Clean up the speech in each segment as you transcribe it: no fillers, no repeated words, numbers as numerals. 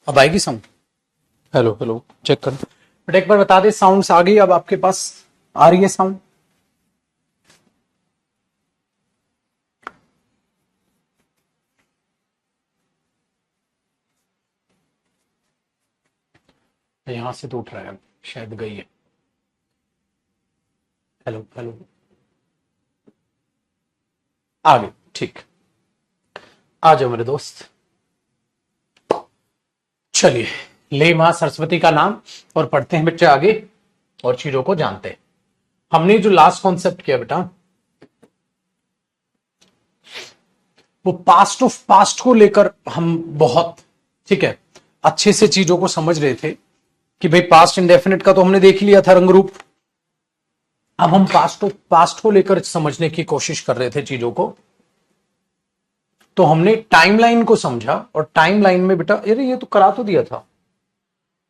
अब आएगी sound? Hello hello check कर बेटा, एक बार बता दे साउंड आ गई अब आपके पास? आ रही है साउंड? यहां से तो उठ रहा है, शायद गई है। हेलो हेलो, आ गई, ठीक। आ जाओ मेरे दोस्त, चलिए ले मां सरस्वती का नाम और पढ़ते हैं बच्चे आगे और चीजों को जानते हैं। हमने जो लास्ट कॉन्सेप्ट किया बेटा, वो पास्ट ऑफ पास्ट को लेकर हम बहुत ठीक है अच्छे से चीजों को समझ रहे थे कि भाई पास्ट इंडेफिनिट का तो हमने देख लिया था रंग रूप। अब हम पास्ट ऑफ पास्ट को लेकर समझने की कोशिश कर रहे थे चीजों को, तो हमने टाइमलाइन को समझा। और टाइमलाइन में बेटा अरे ये तो करा तो दिया था,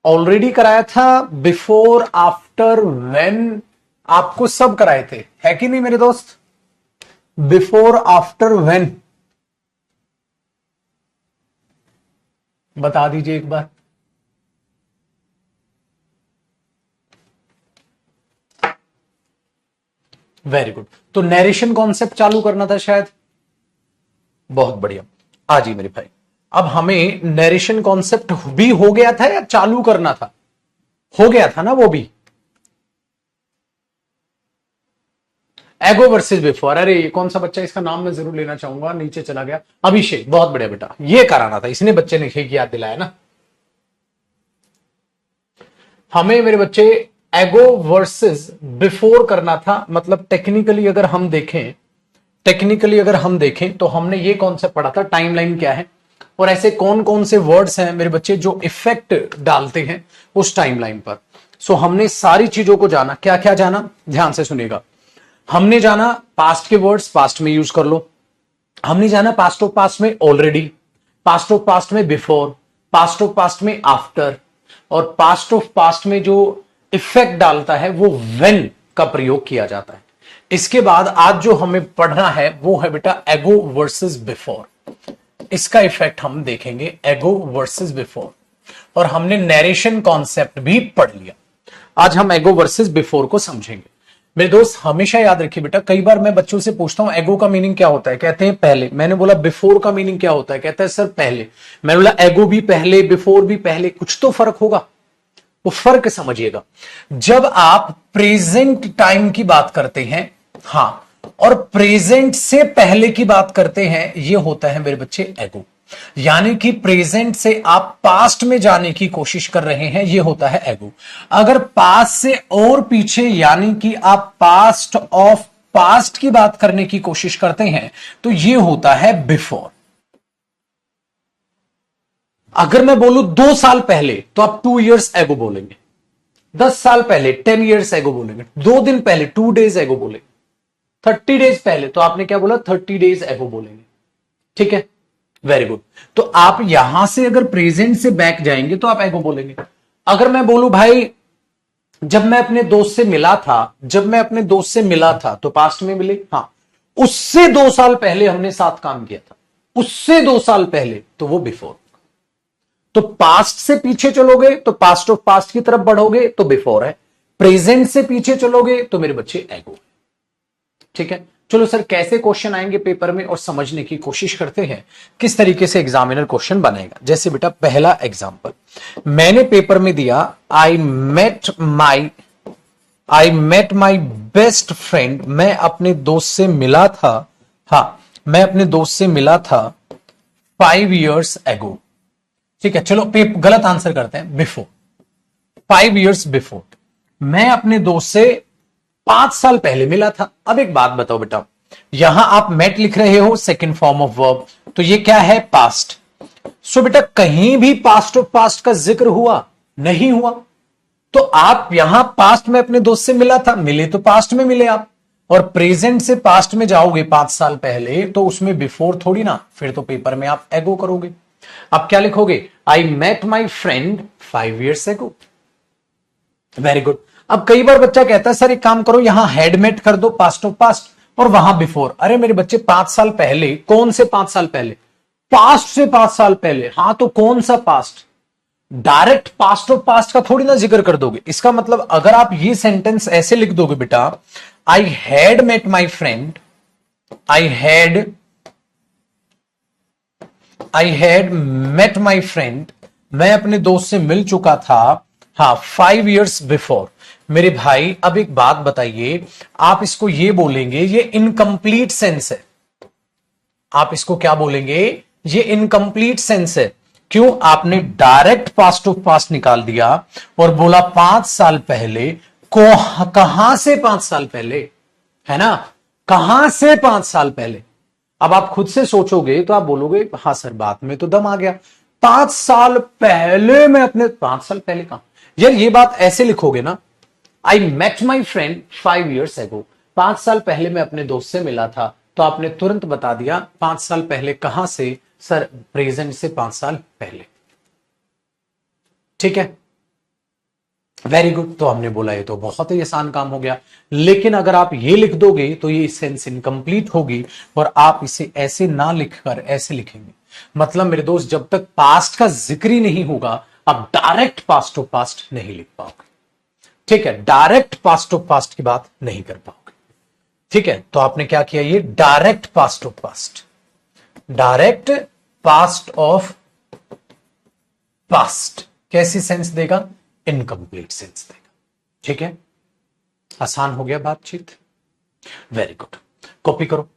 ऑलरेडी कराया था, बिफोर आफ्टर व्हेन, आपको सब कराए थे, है कि नहीं मेरे दोस्त? बिफोर आफ्टर व्हेन बता दीजिए एक बार। Very good. तो नरेशन कॉन्सेप्ट चालू करना था शायद। बहुत बढ़िया, आ जी मेरे भाई। अब हमें नरेशन कॉन्सेप्ट भी हो गया था या चालू करना था? हो गया था ना वो भी। एगो वर्सेस बिफोर, अरे ये कौन सा बच्चा, इसका नाम मैं जरूर लेना चाहूंगा, नीचे चला गया, अभिषेक, बहुत बढ़िया बेटा, ये कराना था, इसने बच्चे ने ठीक याद दिलाया ना। हमें मेरे बच्चे एगो वर्सेस बिफोर करना था। मतलब टेक्निकली अगर हम देखें तो हमने ये कॉन्सेप्ट पढ़ा था टाइमलाइन क्या है और ऐसे कौन कौन से वर्ड्स हैं मेरे बच्चे जो इफेक्ट डालते हैं उस टाइमलाइन पर। सो हमने सारी चीजों को जाना। क्या क्या जाना, ध्यान से सुनिएगा। हमने जाना पास्ट के वर्ड्स, पास्ट में यूज कर लो। हमने जाना पास्ट ऑफ पास्ट में ऑलरेडी, पास्ट ऑफ पास्ट में बिफोर, पास्ट ऑफ पास्ट में आफ्टर, और पास्ट ऑफ पास्ट में जो इफेक्ट डालता है वो व्हेन का प्रयोग किया जाता है। इसके बाद आज जो हमें पढ़ना है वो है बेटा एगो वर्सेस बिफोर। इसका इफेक्ट हम देखेंगे, एगो वर्सेस बिफोर। और हमने नरेशन कॉन्सेप्ट भी पढ़ लिया। आज हम एगो वर्सेस बिफोर को समझेंगे। मेरे दोस्त हमेशा याद रखिए बेटा, कई बार मैं बच्चों से पूछता हूं एगो का मीनिंग क्या होता है, कहते हैं पहले। मैंने बोला बिफोर का मीनिंग क्या होता है, कहता है सर पहले। मैंने बोला एगो भी पहले, बिफोर भी पहले, कुछ तो फर्क होगा। वो फर्क समझिएगा। जब आप प्रेजेंट टाइम की बात करते हैं, हां, और प्रेजेंट से पहले की बात करते हैं, ये होता है मेरे बच्चे एगो। यानी कि प्रेजेंट से आप पास्ट में जाने की कोशिश कर रहे हैं, ये होता है एगो। अगर पास्ट से और पीछे यानी कि आप पास्ट ऑफ पास्ट की बात करने की कोशिश करते हैं तो ये होता है बिफोर। अगर मैं बोलूं 2 साल पहले तो आप 2 years एगो बोलेंगे। 10 साल पहले 10 years एगो बोलेंगे। 2 दिन पहले 2 days एगो बोलेंगे। 30 days पहले तो आपने क्या बोला, 30 days एगो बोलेंगे। ठीक है, वेरी गुड। तो आप यहां से अगर प्रेजेंट से बैक जाएंगे तो आप एगो बोलेंगे। अगर मैं बोलूं भाई जब मैं अपने दोस्त से मिला था तो पास्ट में मिले, हां, उससे 2 साल पहले हमने साथ काम किया था, उससे 2 साल पहले, तो वो बिफोर। तो पास्ट से पीछे चलोगे तो पास्ट ऑफ पास्ट की तरफ बढ़ोगे तो बिफोर है। प्रेजेंट से पीछे चलोगे तो मेरे बच्चे एगो। ठीक है, चलो सर कैसे क्वेश्चन आएंगे पेपर में और समझने की कोशिश करते हैं किस तरीके से एग्जामिनर क्वेश्चन बनाएगा। जैसे बेटा पहला एग्जांपल मैंने पेपर में दिया, I met my best friend. मैं अपने दोस्त से मिला था, हां, मैं अपने दोस्त से मिला था 5 years एगो। ठीक है, चलो गलत आंसर करते हैं, बिफोर। 5 years बिफोर, मैं अपने दोस्त से 5 साल पहले मिला था। अब एक बात बताओ बेटा, यहां आप मेट लिख रहे हो सेकंड फॉर्म ऑफ वर्ब, तो ये क्या है, पास्ट। सो बेटा कहीं भी पास्ट ऑफ पास्ट का जिक्र हुआ नहीं हुआ, तो आप यहां पास्ट में अपने दोस्त से मिला था, मिले तो पास्ट में मिले आप, और प्रेजेंट से पास्ट में जाओगे 5 साल पहले तो उसमें बिफोर थोड़ी ना, फिर तो पेपर में आप एगो करोगे। आप क्या लिखोगे, I met my friend 5 years ago. Very good. अब कई बार बच्चा कहता है सर एक काम करो यहां हेडमेट कर दो पास्ट ऑफ पास्ट और वहां बिफोर। अरे मेरे बच्चे 5 साल पहले, कौन से 5 साल पहले, पास्ट से 5 साल पहले। हां तो कौन सा past, direct past of past का थोड़ी ना जिक्र कर दोगे। इसका मतलब अगर आप ये सेंटेंस ऐसे लिख दोगे बेटा, I had met my friend, I had met my friend, मैं अपने दोस्त से मिल चुका था, हाँ 5 years बिफोर। मेरे भाई अब एक बात बताइए, आप इसको ये बोलेंगे ये इनकम्प्लीट सेंस है। आप इसको क्या बोलेंगे, ये इनकम्प्लीट सेंस है। क्यों, आपने डायरेक्ट पास्ट ऑफ पास्ट निकाल दिया और बोला 5 साल पहले। कहां से 5 साल पहले, है ना, कहां से 5 साल पहले। अब आप खुद से सोचोगे तो आप बोलोगे हाँ सर बात में तो दम आ गया, 5 साल पहले मैं अपने 5 साल पहले कहां। यार ये बात ऐसे लिखोगे ना, I met my friend 5 years ago, 5 साल पहले मैं अपने दोस्त से मिला था, तो आपने तुरंत बता दिया 5 साल पहले कहां से, सर प्रेजेंट से 5 साल पहले। ठीक है, वेरी गुड। तो हमने बोला ये तो बहुत ही आसान काम हो गया। लेकिन अगर आप ये लिख दोगे तो ये सेंस इनकम्प्लीट होगी, और आप इसे ऐसे ना लिखकर ऐसे लिखेंगे। मतलब मेरे दोस्त जब तक पास्ट का जिक्र ही नहीं होगा आप डायरेक्ट पास्ट ऑफ पास्ट नहीं लिख पाओगे। ठीक है, डायरेक्ट पास्ट ऑफ पास्ट की बात नहीं कर पाओगे। ठीक है, तो आपने क्या किया, ये direct past of past, direct past of past कैसी सेंस देगा, इनकम्प्लीट सेंस देगा। ठीक है, आसान हो गया बातचीत, वेरी गुड, कॉपी करो।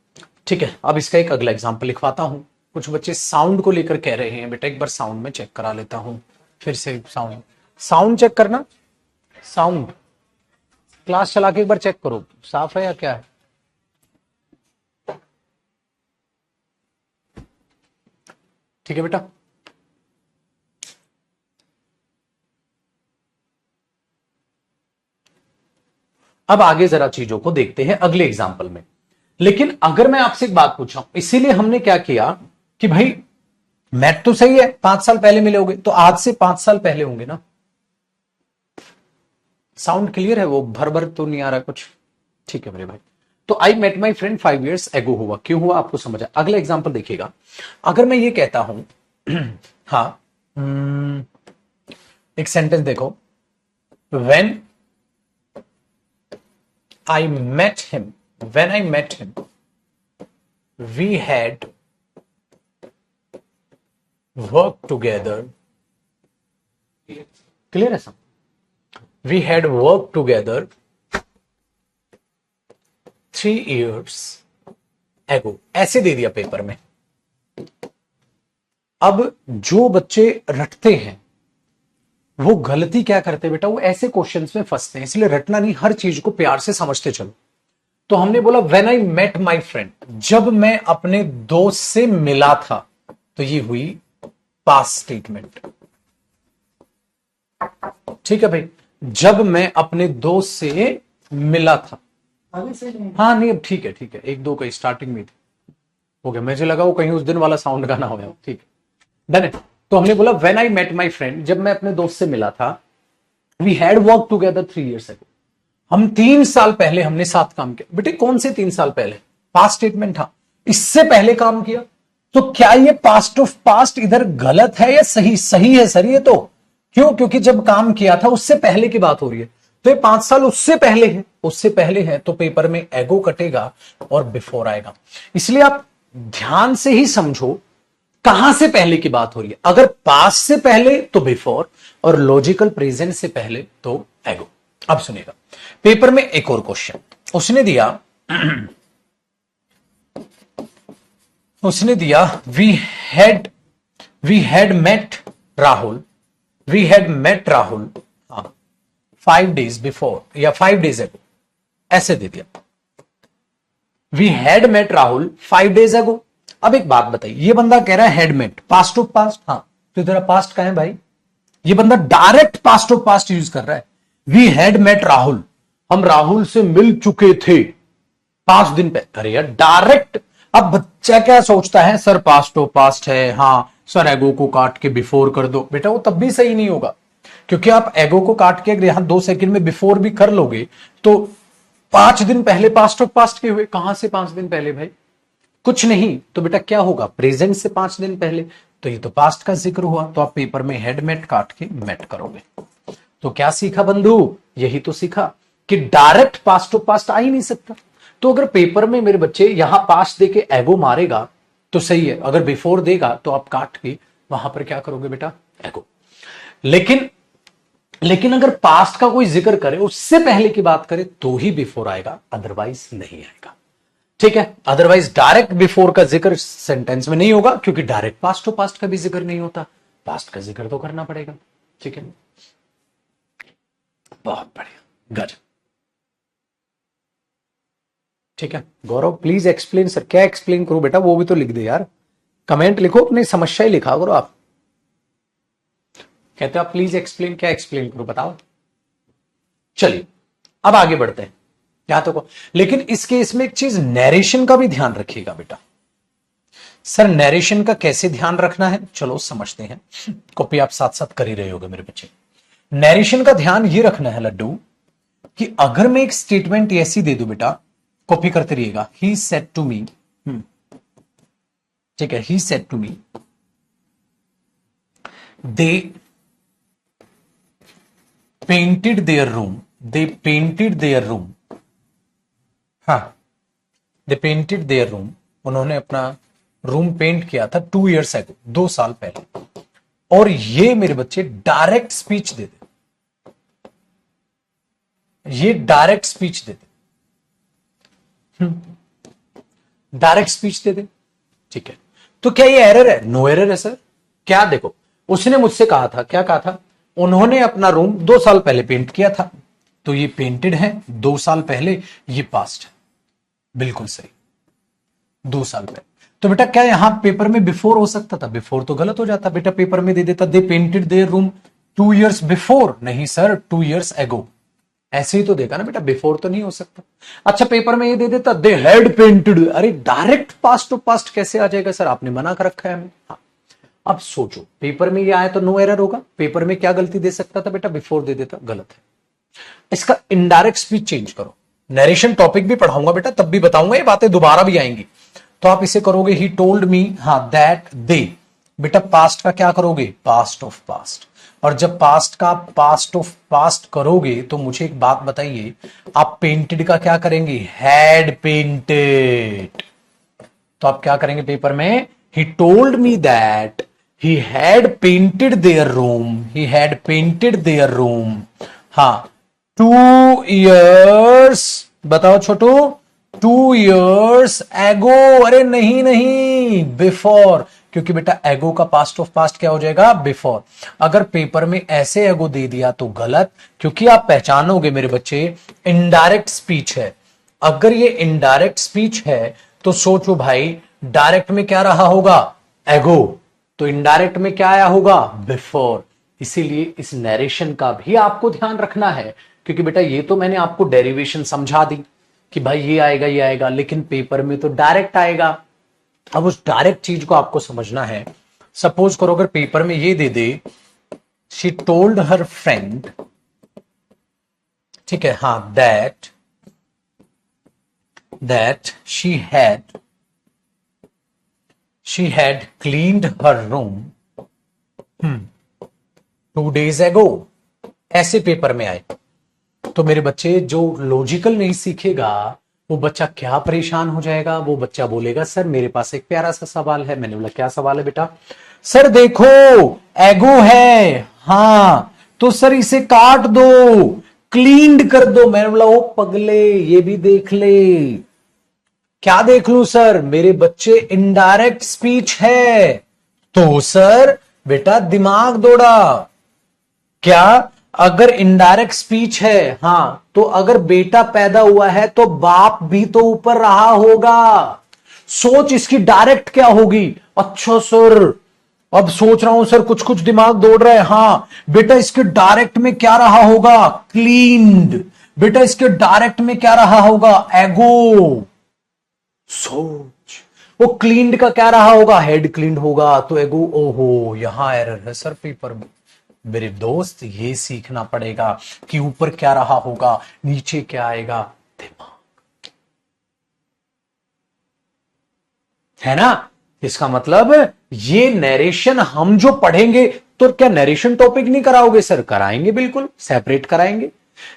ठीक है, अब इसका एक अगला एग्जांपल लिखवाता हूं। कुछ बच्चे साउंड को लेकर कह रहे हैं बेटा एक बार साउंड में चेक करा लेता हूं, फिर से साउंड चेक करना, साउंड क्लास चला के एक बार चेक करो साफ है या क्या है। ठीक है बेटा, अब आगे जरा चीजों को देखते हैं अगले एग्जाम्पल में। लेकिन अगर मैं आपसे एक बात पूछा, इसीलिए हमने क्या किया कि भाई मैथ तो सही है 5 साल पहले मिले होंगे, तो आज से 5 साल पहले होंगे ना। साउंड क्लियर है, वो भर भर तो नहीं आ रहा कुछ। ठीक है मेरे भाई, तो I met my friend 5 years ago हुआ, क्यों हुआ आपको समझ आया। अगला एग्जाम्पल देखिएगा, अगर मैं ये कहता हूं हाँ एक सेंटेंस देखो, when I met him, when I met him, we had worked together. Clear है सब? We had worked together 3 years ago. ऐसे दे दिया पेपर में। अब जो बच्चे रटते हैं वो गलती क्या करते हैं बेटा, वो ऐसे क्वेश्चंस में फंसते हैं। इसलिए रटना नहीं, हर चीज को प्यार से समझते चलो। तो हमने बोला when I met my friend, जब मैं अपने दोस्त से मिला था, तो ये हुई पास्ट स्टेटमेंट। ठीक है भाई, जब मैं अपने दोस्त से मिला था, हाँ नहीं अब ठीक है, एक दो कहीं स्टार्टिंग में थी, हो गया। मुझे लगा वो कहीं उस दिन वाला साउंड गाना हो गया। ठीक है, डन है। तो हमने बोला when I met my friend, जब मैं अपने दोस्त से मिला था, we had work together 3 years ago, हम 3 साल पहले हमने साथ काम किया। बेटे कौन से 3 साल पहले, पास्ट स्टेटमेंट था, इससे पहले काम किया। तो क्या ये पास्ट ऑफ पास्ट इधर गलत है या सही? सही है सर ये तो। क्यों? क्योंकि जब काम किया था उससे पहले की बात हो रही है, तो ये 5 साल उससे पहले है, उससे पहले है, तो पेपर में एगो कटेगा और बिफोर आएगा। इसलिए आप ध्यान से ही समझो कहां से पहले की बात हो रही है। अगर पास्ट से पहले तो बिफोर, और लॉजिकल प्रेजेंट से पहले तो एगो। अब सुनिएगा, पेपर में एक और क्वेश्चन उसने दिया we had met Rahul 5 days before या 5 days ago, ऐसे दे दिया। We had met Rahul 5 days ago। अब एक बात बताइए, ये बंदा कह रहा है had met, past of past, हाँ तो तेरा पास्ट कहां है भाई? ये बंदा direct past of past use कर रहा है। वी हैड मेट राहुल, हम राहुल से मिल चुके थे 5 दिन पहले। अरे यार डायरेक्ट। अब बच्चा क्या सोचता है, सर पास्ट ऑफ पास्ट है, हाँ सर एगो को काट के बिफोर कर दो। बेटा वो तब भी सही नहीं होगा, क्योंकि आप एगो को काट के अगर यहां 2 सेकंड में बिफोर भी कर लोगे तो 5 दिन पहले पास्ट ऑफ पास्ट के हुए। कहां से 5 दिन पहले भाई? कुछ नहीं। तो बेटा क्या होगा, प्रेजेंट से 5 दिन पहले। तो ये तो पास्ट का जिक्र हुआ, तो आप पेपर में हेड मेट काट के मेट करोगे। तो क्या सीखा बंधु? यही तो सीखा कि डायरेक्ट पास्ट टू पास्ट आ ही नहीं सकता। तो अगर पेपर में मेरे बच्चे यहां पास्ट देके एगो मारेगा तो सही है, अगर बिफोर देगा तो आप काट के वहां पर क्या करोगे बेटा? एगो। लेकिन लेकिन अगर पास्ट का कोई जिक्र करे, उससे पहले की बात करे तो ही बिफोर आएगा, अदरवाइज नहीं आएगा। ठीक है? अदरवाइज डायरेक्ट बिफोर का जिक्र सेंटेंस में नहीं होगा, क्योंकि डायरेक्ट पास्ट टू पास्ट का भी जिक्र नहीं होता, पास्ट का जिक्र तो करना पड़ेगा। ठीक है, बहुत बढ़िया, गजब। ठीक है गौरव, प्लीज एक्सप्लेन। सर क्या एक्सप्लेन करूं बेटा? वो भी तो लिख दे यार, कमेंट लिखो, अपनी समस्या ही लिखा करो आप। कहते हो आप प्लीज एक्सप्लेन, क्या एक्सप्लेन करूं बताओ। चलिए अब आगे बढ़ते हैं यहां तो को, लेकिन इस केस में एक चीज, नैरेशन का भी ध्यान रखिएगा बेटा। सर नैरेशन का कैसे ध्यान रखना है, चलो समझते हैं। कॉपी आप साथ साथ कर ही रहे होगे मेरे बच्चे। नैरेशन का ध्यान ये रखना है लड्डू कि अगर मैं एक स्टेटमेंट ऐसी दे दूं बेटा, कॉपी करते रहिएगा, ही सेड टू मी, ठीक है, he said to me they painted their room, they painted their room, हाँ दे पेंटेड देयर रूम, उन्होंने अपना रूम पेंट किया था 2 years ago, 2 साल पहले। और ये मेरे बच्चे डायरेक्ट स्पीच दे दे, ये डायरेक्ट स्पीच दे दे, डायरेक्ट स्पीच दे दे। ठीक है, तो क्या ये एरर है? नो एरर है सर। क्या देखो, उसने मुझसे कहा था, क्या कहा था? उन्होंने अपना रूम 2 साल पहले पेंट किया था, तो ये पेंटेड है 2 साल पहले, ये पास्ट है, बिल्कुल सही, 2 साल पहले। तो बेटा क्या यहां पेपर में बिफोर हो सकता था? बिफोर तो गलत हो जाता बेटा, पेपर में दे देता they painted their room 2 years before, नहीं सर 2 years एगो, ऐसे ही तो देखा ना बेटा, बिफोर तो नहीं हो सकता। अच्छा पेपर में ये दे देता दे हैड पेंटेड, अरे डायरेक्ट पास्ट टू पास्ट कैसे आ जाएगा सर? आपने मना कर रखा है हमें। हाँ। अब सोचो, पेपर में ये आया तो नो एरर होगा, पेपर में क्या गलती दे सकता था बेटा? बिफोर दे देता, गलत है। इसका इनडायरेक्ट स्पीच चेंज करो। नरेशन टॉपिक भी पढ़ाऊंगा बेटा, तब भी बताऊंगा, ये बातें दोबारा भी आएंगी। तो आप इसे करोगे ही टोल्ड मी, हाँ दैट दे, बेटा पास्ट का क्या करोगे? Past of past. और जब पास्ट का पास्ट ऑफ पास्ट करोगे तो मुझे एक बात बताइए, आप पेंटेड का क्या करेंगे? Had painted. तो आप क्या करेंगे पेपर में? He told me that he had painted their room, he had painted their room, हाँ 2 years, बताओ छोटू, 2 years एगो। अरे नहीं नहीं, बिफोर, क्योंकि बेटा एगो का पास्ट ऑफ पास्ट क्या हो जाएगा? बिफोर। अगर पेपर में ऐसे एगो दे दिया तो गलत, क्योंकि आप पहचानोगे मेरे बच्चे इनडायरेक्ट स्पीच है। अगर ये इनडायरेक्ट स्पीच है तो सोचो भाई, डायरेक्ट में क्या रहा होगा? एगो, तो इनडायरेक्ट में क्या आया होगा? बिफोर। इसीलिए इस नरेशन का भी आपको ध्यान रखना है, क्योंकि बेटा ये तो मैंने आपको डेरिवेशन समझा दी कि भाई ये आएगा ये आएगा, लेकिन पेपर में तो डायरेक्ट आएगा। अब उस डायरेक्ट चीज को आपको समझना है। सपोज करो अगर पेपर में ये दे दे, शी टोल्ड हर फ्रेंड, ठीक है, हाँ that she had cleaned her room 2 days ago, ऐसे पेपर में आए, तो मेरे बच्चे जो लॉजिकल नहीं सीखेगा वो बच्चा क्या परेशान हो जाएगा? वो बच्चा बोलेगा सर मेरे पास एक प्यारा सा सवाल है। मैंने बोला क्या सवाल है बेटा? सर देखो एगो है, हाँ तो सर इसे काट दो, क्लीन्ड कर दो। मैंने बोला ओ पगले, ये भी देख ले। क्या देख लूं सर? मेरे बच्चे इनडायरेक्ट स्पीच है, तो सर बेटा दिमाग दौड़ा। क्या? अगर इनडायरेक्ट स्पीच है, हां तो अगर बेटा पैदा हुआ है तो बाप भी तो ऊपर रहा होगा। सोच इसकी डायरेक्ट क्या होगी? अच्छा सर अब सोच रहा हूं सर, कुछ कुछ दिमाग दौड़ रहा है। हां बेटा इसके डायरेक्ट में क्या रहा होगा? क्लीन्ड। बेटा इसके डायरेक्ट में क्या रहा होगा? एगो। सोच, वो क्लीन्ड का क्या रहा होगा? हेड क्लीन्ड होगा, तो एगो। ओहो यहां एरर है सर पेपर में। मेरे दोस्त ये सीखना पड़ेगा कि ऊपर क्या रहा होगा, नीचे क्या आएगा। दिमाग है ना? इसका मतलब ये नरेशन हम जो पढ़ेंगे, तो क्या नरेशन टॉपिक नहीं कराओगे सर? कराएंगे, बिल्कुल सेपरेट कराएंगे।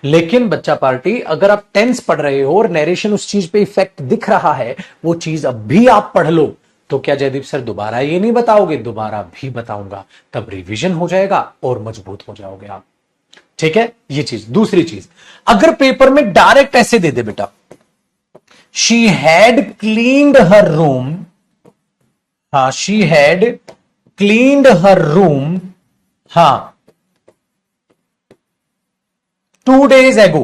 लेकिन बच्चा पार्टी, अगर आप टेंस पढ़ रहे हो और नरेशन उस चीज पे इफेक्ट दिख रहा है, वो चीज अब भी आप पढ़ लो, तो क्या जयदीप सर दोबारा ये नहीं बताओगे? दोबारा भी बताऊंगा, तब रिवीजन हो जाएगा और मजबूत हो जाओगे आप। ठीक है, ये चीज। दूसरी चीज, अगर पेपर में डायरेक्ट ऐसे दे दे बेटा, she had cleaned her room, हाँ, she had cleaned her room, हाँ, 2 days ago,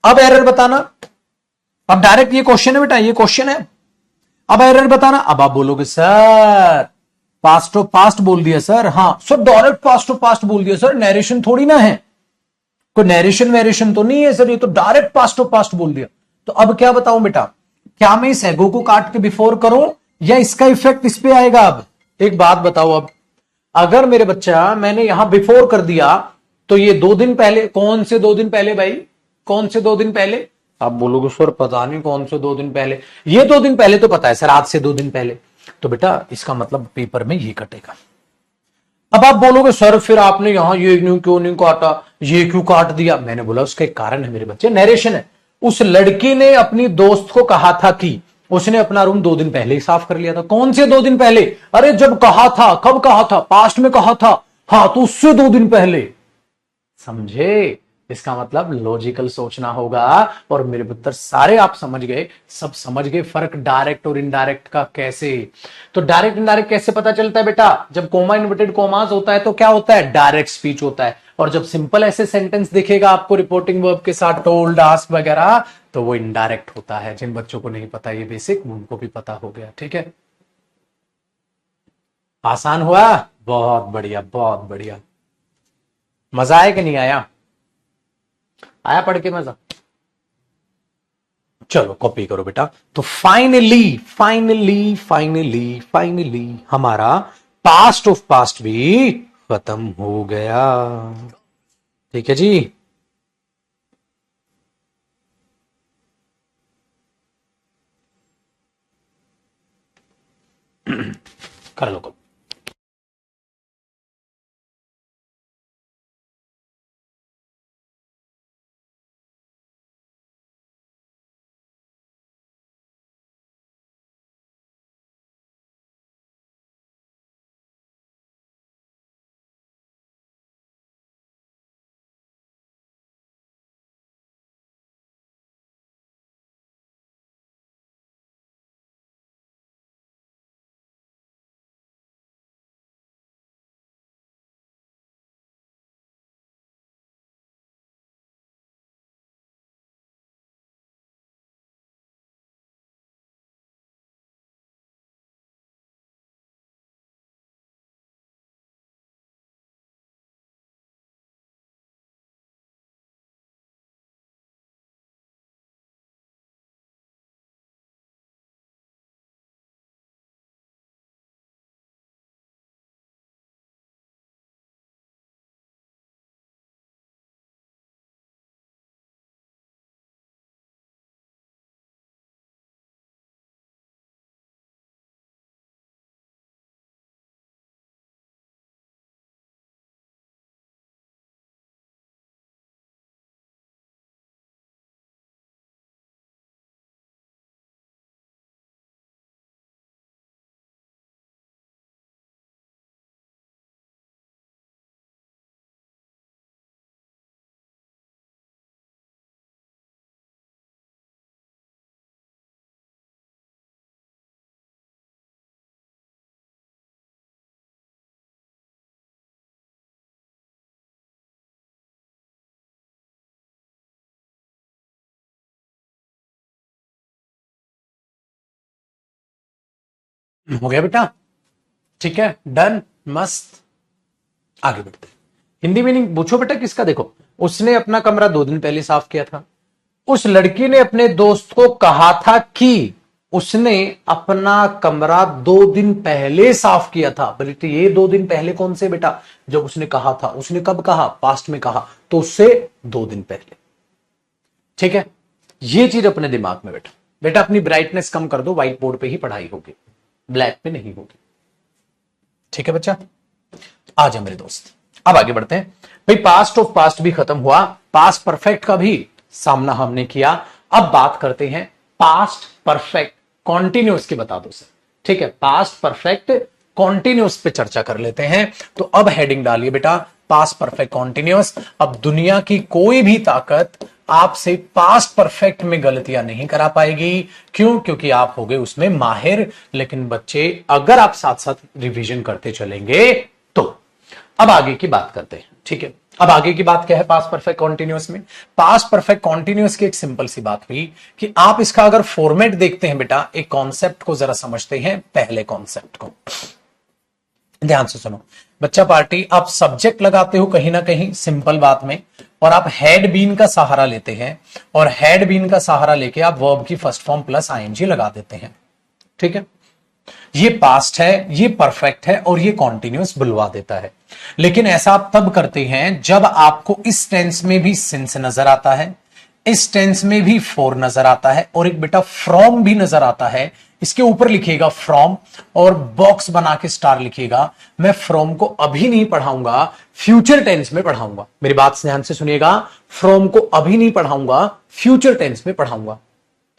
अब एरर बताना। अब डायरेक्ट ये क्वेश्चन है बेटा, ये क्वेश्चन है, अब एरर बताना। अब आप बोलोगे सर पास्ट ऑफ पास्ट बोल दिया सर। हाँ sir, direct past of past बोल दिया सर, नरेशन थोड़ी ना है, कोई नरेशन वेरेशन तो नहीं है सर, ये तो डायरेक्ट पास्ट ऑफ पास्ट बोल दिया। तो अब क्या बताऊं बेटा, क्या मैं इस एगो को काट के बिफोर करूं या इसका इफेक्ट इस पे आएगा? अब एक बात बताओ, अब अगर मेरे बच्चा मैंने यहां बिफोर कर दिया, तो ये 2 दिन पहले, कौन से 2 दिन पहले भाई, कौन से 2 दिन पहले? आप बोलोगे सर पता नहीं कौन से 2 दिन पहले, ये 2 दिन पहले तो पता है सर, आज से 2 दिन पहले। तो बेटा इसका मतलब पेपर में ये कटेगा। अब आप बोलोगे सर फिर आपने यहां ये क्यों नहीं काटा, ये क्यों काट दिया? मैंने बोला उसका एक कारण है मेरे बच्चे, नरेशन है। उस लड़की ने अपनी दोस्त को कहा था कि उसने अपना रूम 2 दिन पहले ही साफ कर लिया था। कौन से 2 दिन पहले? अरे जब कहा था, कब कहा था? पास्ट में कहा था। हाँ, तो उससे 2 दिन पहले। समझे? इसका मतलब लॉजिकल सोचना होगा। और मेरे पुत्र सारे आप समझ गए, सब समझ गए फर्क डायरेक्ट और इनडायरेक्ट का कैसे। तो डायरेक्ट इनडायरेक्ट कैसे पता चलता है बेटा? जब कोमा इन्वर्टेड कोमास होता है तो क्या होता है? डायरेक्ट स्पीच होता है। और जब सिंपल ऐसे सेंटेंस दिखेगा आपको रिपोर्टिंग वर्ब के साथ, टोल्ड, आस्क्ड वगैरह, तो वो इनडायरेक्ट होता है। जिन बच्चों को नहीं पता ये बेसिक, उनको भी पता हो गया। ठीक है, आसान हुआ? बहुत बढ़िया, बहुत बढ़िया। मजा आया कि नहीं आया? आया पढ़ के मजा? चलो कॉपी करो बेटा। तो फाइनली फाइनली फाइनली फाइनली हमारा पास्ट ऑफ पास्ट भी खत्म हो गया। ठीक है जी। कर लो कॉपी। हो गया बेटा? ठीक है, डन, मस्त। आगे बढ़ते हैं। हिंदी मीनिंग पूछो बेटा किसका? देखो, उसने अपना कमरा 2 दिन पहले साफ किया था। उस लड़की ने अपने दोस्त को कहा था कि उसने अपना कमरा 2 दिन पहले साफ किया था। बल्कि ये 2 दिन पहले कौन से बेटा? जब उसने कहा था। उसने कब कहा? पास्ट में कहा, तो उससे 2 दिन पहले। ठीक है, ये चीज अपने दिमाग में बेटा। बेटा अपनी ब्राइटनेस कम कर दो, व्हाइट बोर्ड पे ही पढ़ाई होगी। ब्लैक पे नहीं होगी। ठीक है बच्चा, आ जाए मेरे दोस्त, अब आगे बढ़ते हैं। भाई पास्ट ऑफ पास्ट भी खत्म हुआ, पास्ट परफेक्ट का भी सामना हमने किया। अब बात करते हैं पास्ट परफेक्ट कॉन्टिन्यूस की, बता दो सर। ठीक है, पास्ट परफेक्ट कॉन्टिन्यूस पे चर्चा कर लेते हैं। तो अब हेडिंग डालिए बेटा, पास्ट परफेक्ट कॉन्टिन्यूस। अब दुनिया की कोई भी ताकत आपसे पास्ट परफेक्ट में गलतियां नहीं करा पाएगी। क्यों? क्योंकि आप हो गए उसमें माहिर। लेकिन बच्चे अगर आप साथ साथ रिवीजन करते चलेंगे तो। अब आगे की बात करते हैं। ठीक है, अब आगे की बात क्या है पास्ट परफेक्ट कॉन्टिन्यूस में? पास्ट परफेक्ट कॉन्टिन्यूस की एक सिंपल सी बात हुई कि आप इसका अगर फॉर्मेट देखते हैं बेटा, एक कॉन्सेप्ट को जरा समझते हैं, पहले कॉन्सेप्ट को ध्यान से सुनो। बच्चा पार्टी, आप सब्जेक्ट लगाते हो कहीं ना कहीं सिंपल बात में, और आप हैड बीन का सहारा लेते हैं, और हैड बीन का सहारा लेके आप वर्ब की फर्स्ट फॉर्म प्लस आईएनजी लगा देते हैं। ठीक है, ये पास्ट है, ये परफेक्ट है, और ये कॉन्टिन्यूस बुलवा देता है। लेकिन ऐसा आप तब करते हैं जब आपको इस टेंस में भी सिंस नजर आता है, इस टेंस में भी फोर नजर आता है, और एक बेटा फ्रॉम भी नजर आता है। इसके ऊपर लिखिएगा फ्रॉम, और बॉक्स बना के स्टार लिखिएगा। मैं फ्रॉम को अभी नहीं पढ़ाऊंगा, फ्यूचर टेंस में पढ़ाऊंगा। मेरी बात ध्यान से सुनिएगा, फ्रॉम को अभी नहीं पढ़ाऊंगा, फ्यूचर टेंस में पढ़ाऊंगा।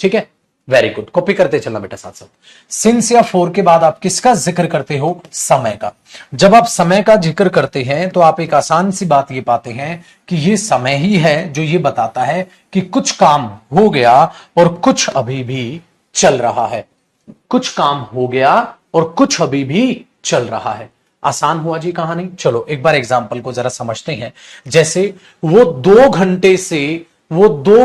ठीक है, वेरी गुड, कॉपी करते चलना बेटा साथ साथ। सिंस या फोर के बाद आप किसका जिक्र करते हो? समय का। जब आप समय का जिक्र करते हैं तो आप एक आसान सी बात ये पाते हैं कि ये समय ही है जो ये बताता है कि कुछ काम हो गया और कुछ अभी भी चल रहा है। कुछ काम हो गया और कुछ अभी भी चल रहा है। आसान हुआ जी कहानी। चलो एक बार एग्जाम्पल को जरा समझते हैं। जैसे वो 2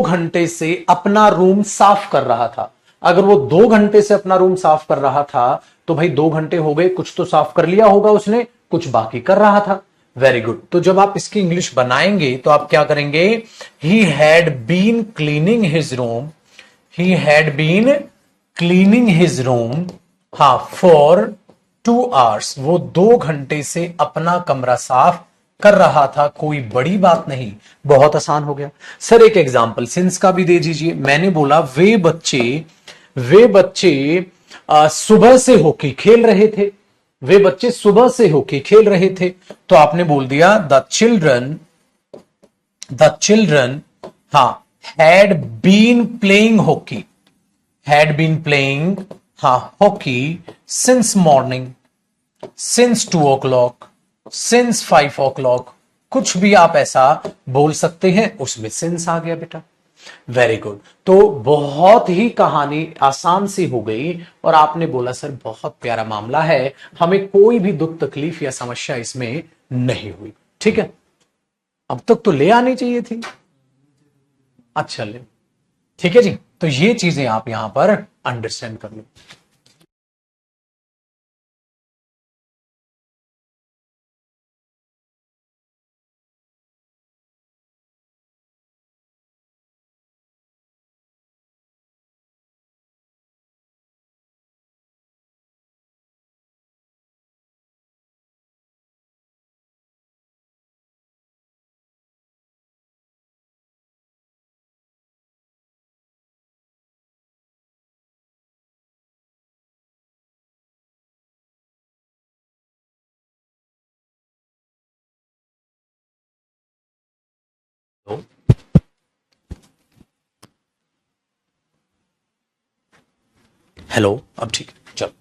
घंटे से अपना रूम साफ कर रहा था। अगर वो 2 घंटे से अपना रूम साफ कर रहा था तो भाई 2 घंटे हो गए, कुछ तो साफ कर लिया होगा उसने, कुछ बाकी कर रहा था। Very good. तो जब आप इसकी इंग्लिश बनाएंगे तो आप क्या करेंगे? He had been cleaning his room, he had been cleaning his room, हाँ, फॉर 2 आवर्स। वो 2 घंटे से अपना कमरा साफ कर रहा था। कोई बड़ी बात नहीं, बहुत आसान हो गया। सर एक एग्जाम्पल सिंस का भी दे दीजिए। मैंने बोला वे बच्चे सुबह से हॉकी खेल रहे थे। वे बच्चे सुबह से हॉकी खेल रहे थे, तो आपने बोल दिया द चिल्ड्रन, हाँ, had been playing hockey, had been playing, हाँ, hockey since morning, since 2 o'clock, since 5 o'clock। कुछ भी आप ऐसा बोल सकते हैं, उसमें सिंस आ गया बेटा। Very good. तो बहुत ही कहानी आसान सी हो गई, और आपने बोला सर बहुत प्यारा मामला है, हमें कोई भी दुख तकलीफ या समस्या इसमें नहीं हुई। ठीक है, अब तक तो ले आनी चाहिए थी। अच्छा ले, ठीक है जी। तो ये चीजें आप यहां पर अंडरस्टैंड कर लो। हेलो, अब ठीक है। चलो,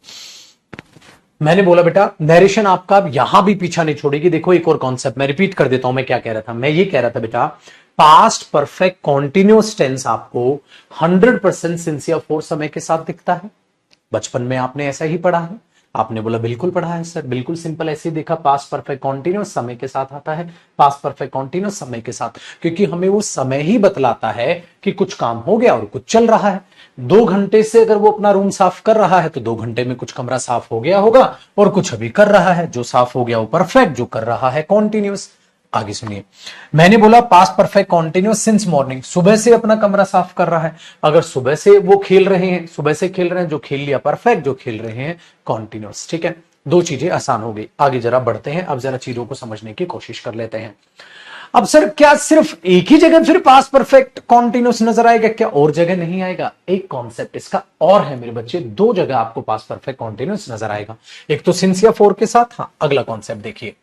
मैंने बोला बेटा नरेशन आपका यहां भी पीछा नहीं छोड़ेगी। देखो एक और कॉन्सेप्ट मैं रिपीट कर देता हूं। मैं क्या कह रहा था? मैं ये कह रहा था बेटा पास्ट परफेक्ट कॉन्टिन्यूअस टेंस आपको 100% सिंसियर फोर समय के साथ दिखता है। बचपन में आपने ऐसा ही पढ़ा है। आपने बोला बिल्कुल पढ़ा है सर, बिल्कुल सिंपल ऐसे ही देखा। पास्ट परफेक्ट कॉन्टिन्यूअस समय के साथ आता है, पास्ट परफेक्ट कॉन्टिन्यूअस समय के साथ, क्योंकि हमें वो समय ही बतलाता है कि कुछ काम हो गया और कुछ चल रहा है। 2 घंटे से अगर वो अपना रूम साफ कर रहा है तो 2 घंटे में कुछ कमरा साफ हो गया होगा, और कुछ अभी कर रहा है। जो साफ हो गया वो परफेक्ट, जो कर रहा है कॉन्टिन्यूअस। आगे सुनिए, मैंने बोला past perfect continuous since morning, सुबह से अपना कमरा साफ कर रहा है। अगर सुबह से वो खेल रहे हैं, सुबह से खेल रहे हैं, जो खेल लिया परफेक्ट, जो खेल रहे हैं कॉन्टिन्यूअस। ठीक है, 2 चीजें आसान हो गई। आगे जरा बढ़ते हैं, अब जरा चीजों को समझने की कोशिश कर लेते हैं। अब सर क्या सिर्फ एक ही जगह फिर पास्ट परफेक्ट कॉन्टिन्यूस नजर आएगा क्या, और जगह नहीं आएगा? एक कॉन्सेप्ट इसका और है मेरे बच्चे, दो जगह आपको पास्ट परफेक्ट कॉन्टिन्यूस नजर आएगा, एक तो सिंस या फॉर के साथ। हाँ, अगला कॉन्सेप्ट देखिए।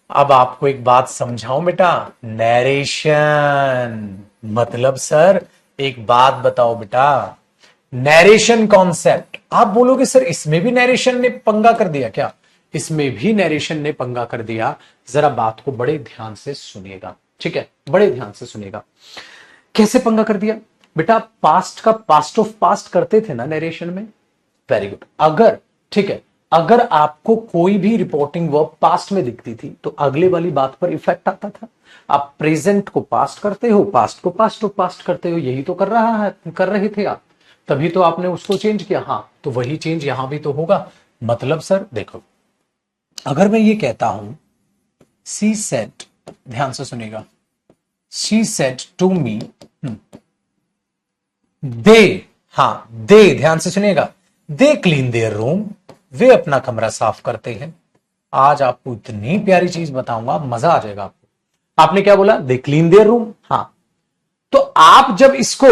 अब आपको एक बात समझाऊं बेटा, नैरेशन मतलब सर एक बात बताओ बेटा, नैरेशन कॉन्सेप्ट। आप बोलोगे सर इसमें भी नैरेशन ने पंगा कर दिया क्या? इसमें भी नैरेशन ने पंगा कर दिया। जरा बात को बड़े ध्यान से सुनिएगा, ठीक है, बड़े ध्यान से सुनिएगा। कैसे पंगा कर दिया बेटा? पास्ट का पास्ट ऑफ पास्ट करते थे ना नरेशन में। Very good. अगर, ठीक है, अगर आपको कोई भी रिपोर्टिंग वर्ब पास्ट में दिखती थी तो अगले वाली बात पर इफेक्ट आता था। आप प्रेजेंट को पास्ट करते हो, पास्ट को पास्ट ऑफ पास्ट करते हो, यही तो कर रहे थे आप, तभी तो आपने उसको चेंज किया। हाँ, तो वही चेंज यहां भी तो होगा। मतलब सर देखो, अगर मैं ये कहता हूं सी सेड, ध्यान से सुनिएगा, शी सेड टू मी, दे, हाँ दे, ध्यान से सुनिएगा, दे क्लीन देयर रूम, वे अपना कमरा साफ करते हैं। आज आपको इतनी प्यारी चीज बताऊंगा, मजा आ जाएगा आपको। आपने क्या बोला? They clean there room. हाँ, तो आप जब इसको,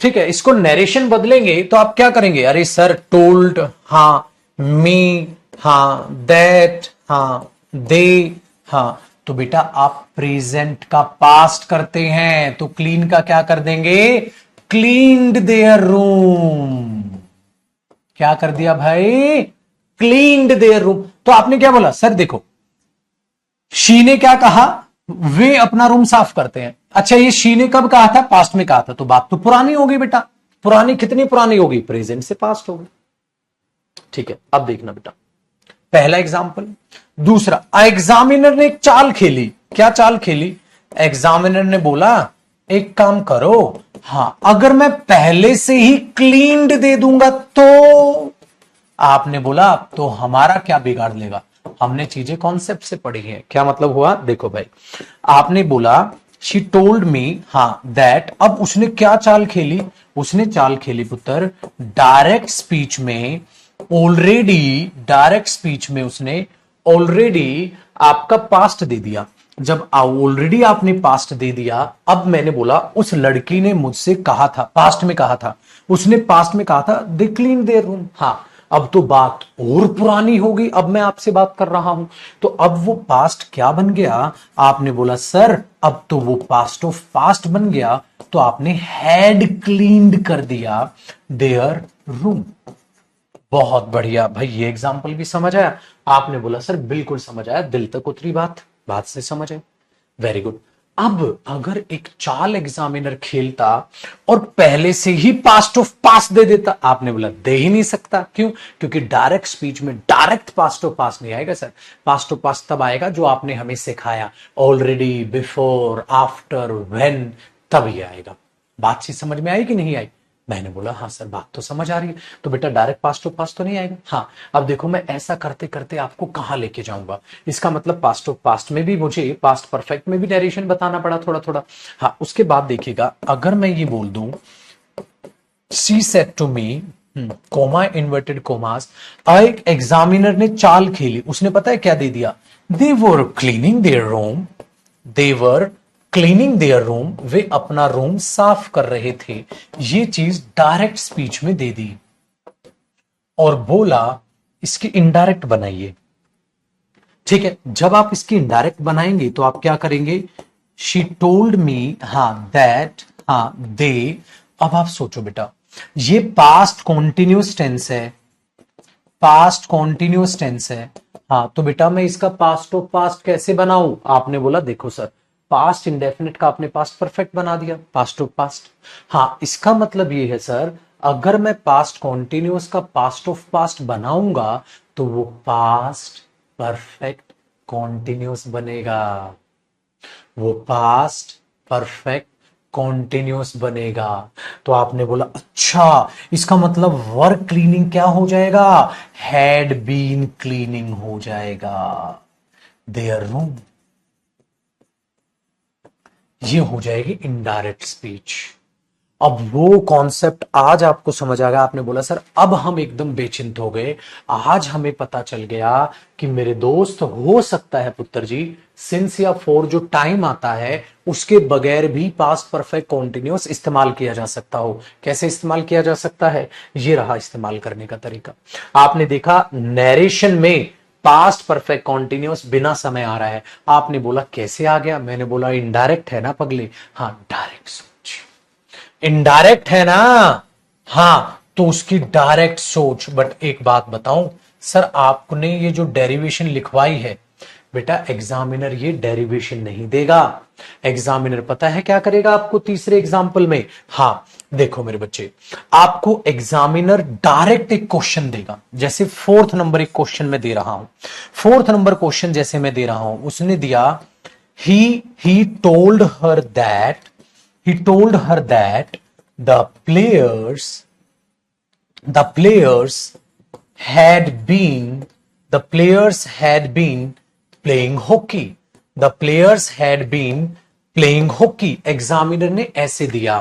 ठीक है, इसको नरेशन बदलेंगे तो आप क्या करेंगे? अरे सर टोल्ड, हाँ, मी, हाँ, दैट, हाँ, दे, हाँ, तो बेटा आप प्रेजेंट का पास्ट करते हैं तो क्लीन का क्या कर देंगे? Cleaned their room. क्या कर दिया भाई? Cleaned their room. तो आपने क्या बोला? सर देखो, शी ने क्या कहा? वे अपना रूम साफ करते हैं। अच्छा, ये शी ने कब कहा था? पास्ट में कहा था, तो बात तो पुरानी हो गई बेटा। पुरानी कितनी पुरानी होगी? प्रेजेंट से पास्ट होगी। ठीक है, अब देखना बेटा, पहला एग्जाम्पल। दूसरा, एग्जामिनर ने एक चाल खेली। क्या चाल खेली? एग्जामिनर ने बोला एक काम करो, हाँ, अगर मैं पहले से ही क्लीन्ड दे दूंगा तो, आपने बोला तो हमारा क्या बिगाड़ लेगा? हमने चीजें कॉन्सेप्ट से पढ़ी है। क्या मतलब हुआ? देखो भाई, आपने बोला शी टोल्ड मी, हाँ, दैट, अब उसने क्या चाल खेली? उसने चाल खेली पुत्र, डायरेक्ट स्पीच में ऑलरेडी, डायरेक्ट स्पीच में उसने ऑलरेडी आपका पास्ट दे दिया। जब ऑलरेडी आपने पास्ट दे दिया, अब मैंने बोला उस लड़की ने मुझसे कहा था, पास्ट में कहा था, उसने पास्ट में कहा था दे क्लीन देयर रूम। हाँ, अब तो बात और पुरानी हो गई। अब मैं आपसे बात कर रहा हूं तो अब वो पास्ट क्या बन गया? आपने बोला सर अब तो वो पास्ट ऑफ पास्ट बन गया, तो आपने हैड क्लीन्ड कर दिया देयर रूम। बहुत बढ़िया भाई, ये एग्जाम्पल भी समझ आया? आपने बोला सर बिल्कुल समझ आया, दिल तक उतरी बात, बात से समझ आए। Very good. अब अगर एक चाल एग्जामिनर खेलता और पहले से ही पास्ट ऑफ पास्ट दे देता, आपने बोला दे ही नहीं सकता। क्यों? क्योंकि डायरेक्ट स्पीच में डायरेक्ट पास्ट ऑफ पास्ट नहीं आएगा सर। पास्ट ऑफ पास्ट तब आएगा जो आपने हमें सिखाया, ऑलरेडी, बिफोर, आफ्टर, व्हेन, तब ये आएगा। बात चीज समझ में आई कि नहीं आई? मैंने बोला हाँ सर, बात तो समझ आ रही है। तो बेटा डायरेक्ट पास्ट ऑफ पास्ट तो नहीं आएगा। हाँ, अब देखो मैं ऐसा करते करते आपको कहां लेके जाऊंगा। इसका मतलब पास्ट ऑफ पास्ट में भी मुझे पास्ट परफेक्ट में भी नरेशन बताना पड़ा थोड़ा थोड़ा। हाँ, उसके बाद देखिएगा, अगर मैं ये बोल दूं she said to me, comma, inverted commas, एक एग्जामिनर ने चाल खेली, उसने पता है क्या दे दिया? They were cleaning their room, they were cleaning their room, वे अपना रूम साफ कर रहे थे। ये चीज डायरेक्ट स्पीच में दे दी और बोला इसकी इनडायरेक्ट बनाइए। ठीक है, जब आप इसकी इनडायरेक्ट बनाएंगे तो आप क्या करेंगे? शी टोल्ड मी, हाँ, दैट, हाँ, दे। अब आप सोचो बेटा, ये पास्ट कॉन्टिन्यूस टेंस है, पास्ट कॉन्टिन्यूस टेंस है। हाँ, तो बेटा मैं इसका पास्ट ऑफ पास्ट कैसे बनाऊं? आपने बोला देखो सर, पास्ट इंडेफिनिट का आपने पास्ट परफेक्ट बना दिया, पास्ट ऑफ पास्ट। हाँ, इसका मतलब ये है सर, अगर मैं पास्ट कॉन्टिन्यूस का पास्ट ऑफ पास्ट बनाऊंगा तो वो पास्ट परफेक्ट कॉन्टिन्यूस बनेगा, वो पास्ट परफेक्ट कॉन्टिन्यूस बनेगा। तो आपने बोला अच्छा, इसका मतलब वर्क क्लीनिंग क्या हो जाएगा? हैड बीन क्लीनिंग हो जाएगा देयर रूम। ये हो जाएगी इनडायरेक्ट स्पीच। अब वो कॉन्सेप्ट आज आपको समझ आ गया। आपने बोला सर अब हम एकदम बेचिंत हो गए, आज हमें पता चल गया कि मेरे दोस्त हो सकता है पुत्र जी सिंस या फॉर जो टाइम आता है उसके बगैर भी पास्ट परफेक्ट कॉन्टिन्यूअस इस्तेमाल किया जा सकता हो। कैसे इस्तेमाल किया जा सकता है, ये रहा इस्तेमाल करने का तरीका। आपने देखा नरेशन में पास्ट परफेक्ट कॉन्टिन्यूअस बिना समय आ रहा है। आपने बोला कैसे आ गया, मैंने बोला इनडायरेक्ट है ना पगले। हाँ डायरेक्ट, इनडायरेक्ट है ना। हां, तो उसकी डायरेक्ट सोच। बट एक बात बताऊं सर, आपने ये जो डेरिवेशन लिखवाई है बेटा, एग्जामिनर ये डेरिवेशन नहीं देगा। एग्जामिनर पता है क्या करेगा आपको तीसरे एग्जाम्पल में? हां, देखो मेरे बच्चे, आपको एग्जामिनर डायरेक्ट एक क्वेश्चन देगा। जैसे फोर्थ नंबर एक क्वेश्चन में दे रहा हूं, फोर्थ नंबर क्वेश्चन जैसे मैं दे रहा हूं, उसने दिया he told her that he told her that the players the players had been the players had been playing hockey, the players had been playing hockey। Examiner ने ऐसे दिया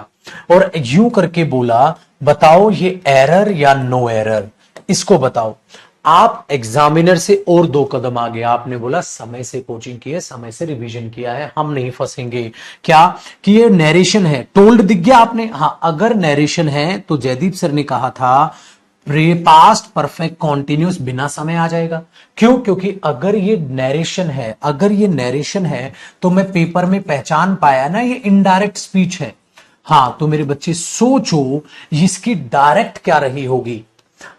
और यूं करके बोला बताओ ये एरर या नो एरर, इसको बताओ। आप एग्जामिनर से और दो कदम आगे, आपने बोला समय से कोचिंग की है, समय से रिवीजन किया है, हम नहीं फंसेंगे। क्या कि ये नरेशन है, टोल्ड दिख गया आपने। हाँ, अगर नरेशन है तो जयदीप सर ने कहा था पास्ट परफेक्ट कॉन्टिन्यूस बिना समय आ जाएगा। क्यों? क्योंकि अगर ये नरेशन है, अगर ये नरेशन है तो मैं पेपर में पहचान पाया ना ये इनडायरेक्ट स्पीच है। हाँ, तो मेरे बच्चे सोचो इसकी डायरेक्ट क्या रही होगी।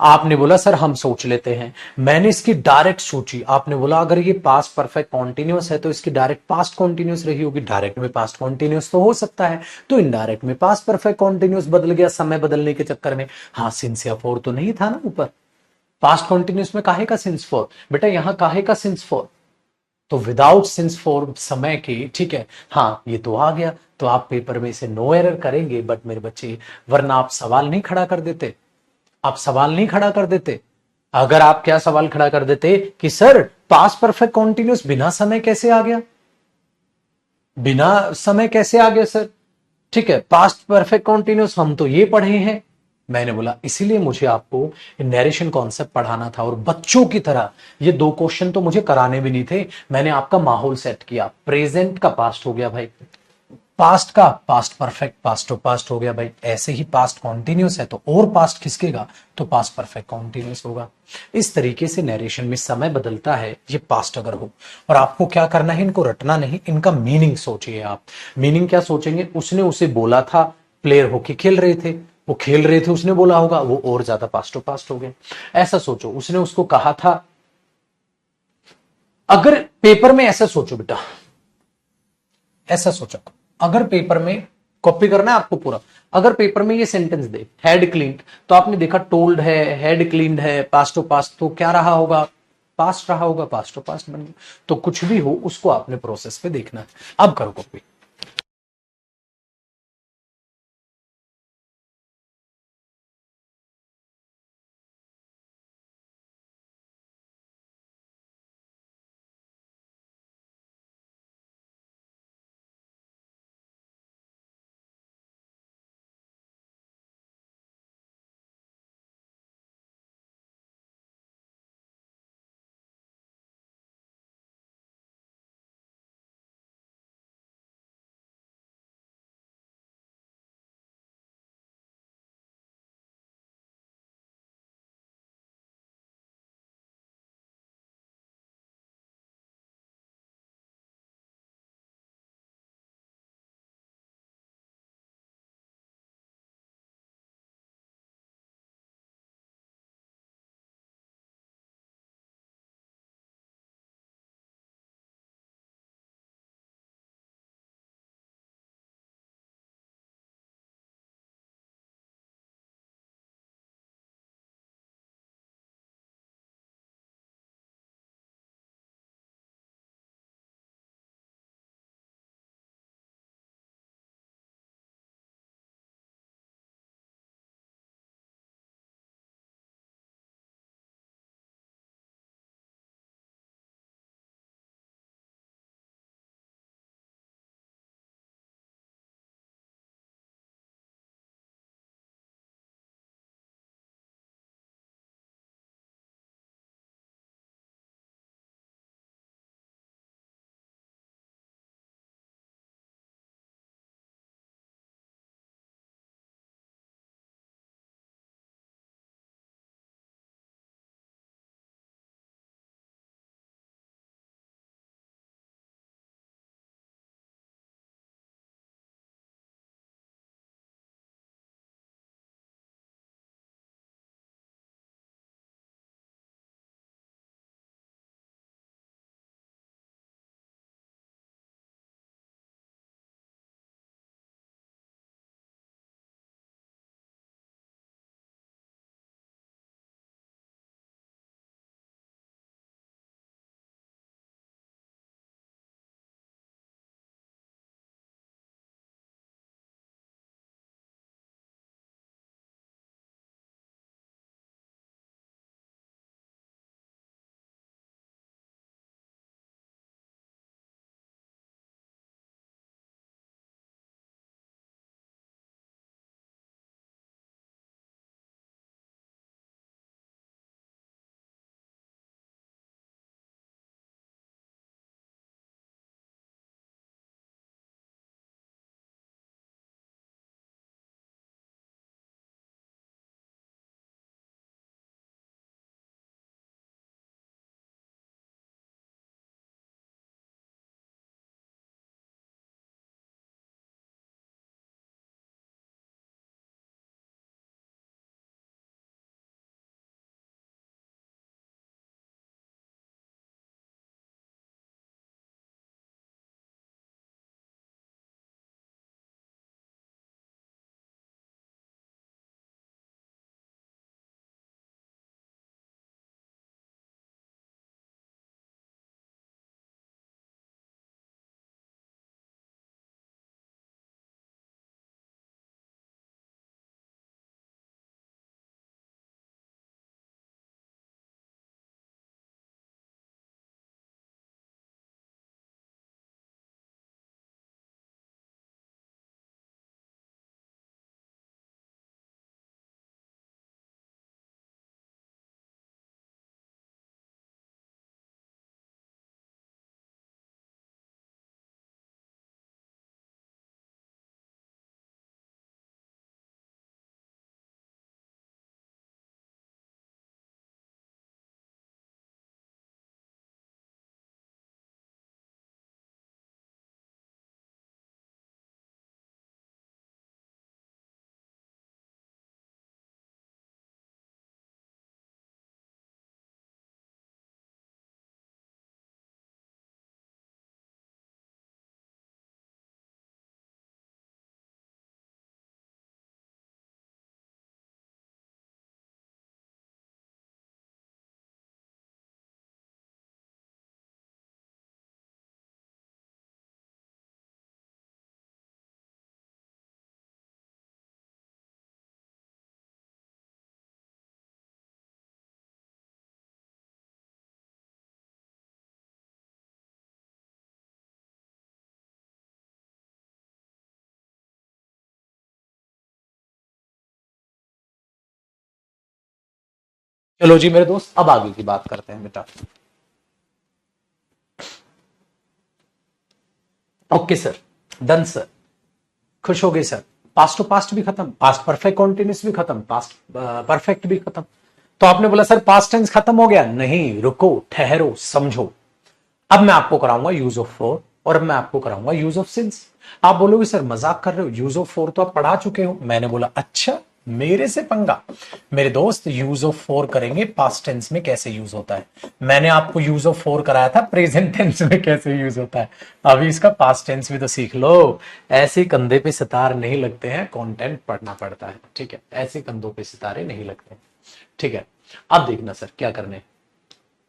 आपने बोला सर हम सोच लेते हैं, मैंने इसकी डायरेक्ट सोची। आपने बोला अगर ये पास्ट परफेक्ट कॉन्टिन्यूअस है तो इसकी डायरेक्ट पास्ट कॉन्टिन्यूअस रही होगी। डायरेक्ट में पास्ट कॉन्टिन्यूअस तो हो सकता है, तो इनडायरेक्ट में पास्ट परफेक्ट कॉन्टिन्यूअस बदल गया समय बदलने के चक्कर में। हाँ, सिंस या फोर तो नहीं था ना ऊपर, पास्ट कॉन्टिन्यूअस में काहे का सिंस फोर बेटा, यहां काहे का सिंस फोर, तो विदाउट सिंस फोर समय की, ठीक है। हाँ, ये तो आ गया, तो आप पेपर में इसे नो एरर करेंगे। बट मेरे बच्चे, वरना आप सवाल नहीं खड़ा कर देते, आप सवाल नहीं खड़ा कर देते। अगर आप क्या सवाल खड़ा कर देते कि सर पास्ट परफेक्ट कॉन्टिन्यूस बिना समय कैसे आ गया, बिना समय कैसे आ गया सर, ठीक है, पास्ट परफेक्ट कॉन्टिन्यूस हम तो ये पढ़े हैं। मैंने बोला इसीलिए मुझे आपको नरेशन कॉन्सेप्ट पढ़ाना था, और बच्चों की तरह ये दो क्वेश्चन तो मुझे कराने भी नहीं थे। मैंने आपका माहौल सेट किया, प्रेजेंट का पास्ट हो गया भाई, पास्ट का past perfect past of past हो गया भाई। ऐसे ही पास्ट कॉन्टिन्यूस है तो और पास्ट खिसकेगा तो पास्ट परफेक्ट कॉन्टिन्यूस होगा। इस तरीके से नरेशन में समय बदलता है ये पास्ट अगर हो। और आपको क्या करना है, इनको रटना नहीं, इनका मीनिंग सोचिए आप। मीनिंग क्या सोचेंगे, उसने उसे बोला था, प्लेयर हॉकी खेल रहे थे, वो खेल रहे थे, उसने बोला होगा, वो और ज्यादा पास्ट ऑफ पास्ट हो गया। ऐसा सोचो, उसने उसको कहा था। अगर पेपर में ऐसा सोचो बेटा, ऐसा सोचा, अगर पेपर में कॉपी करना है आपको पूरा, अगर पेपर में ये सेंटेंस दे हेड क्लीन्ड, तो आपने देखा टोल्ड है, हेड क्लीन्ड है, पास्ट ऑफ पास्ट, तो क्या रहा होगा, पास्ट रहा होगा, पास्ट ऑफ पास्ट बन गया। तो कुछ भी हो उसको आपने प्रोसेस पे देखना है। अब करो कॉपी। चलो जी मेरे दोस्त, अब आगे की बात करते हैं बेटा। ओके सर, डन सर, खुश हो गए सर। पास्ट टू पास्ट भी खत्म, पास्ट परफेक्ट कॉन्टिन्यूस भी खत्म, पास्ट परफेक्ट भी खत्म। तो आपने बोला सर पास्ट टेंस खत्म हो गया, नहीं, रुको, ठहरो, समझो। अब मैं आपको कराऊंगा यूज ऑफ फोर, और अब मैं आपको कराऊंगा यूज ऑफ सिंस। आप बोलोगे सर मजाक कर रहे हो, यूज ऑफ फोर तो आप पढ़ा चुके हो। मैंने बोला अच्छा, मेरे से पंगा। मेरे दोस्त, यूज ऑफ फोर करेंगे पास्ट टेंस में कैसे यूज होता है। मैंने आपको यूज ऑफ फोर कराया था प्रेजेंट टेंस में कैसे यूज होता है। अभी इसका पास्ट टेंस भी तो सीख लो। ऐसे कंधे पे सितार नहीं लगते हैं, कंटेंट पढ़ना पड़ता है, ठीक है। ऐसे कंधों पे सितारे नहीं लगते हैं, ठीक है। अब देखना सर क्या करने,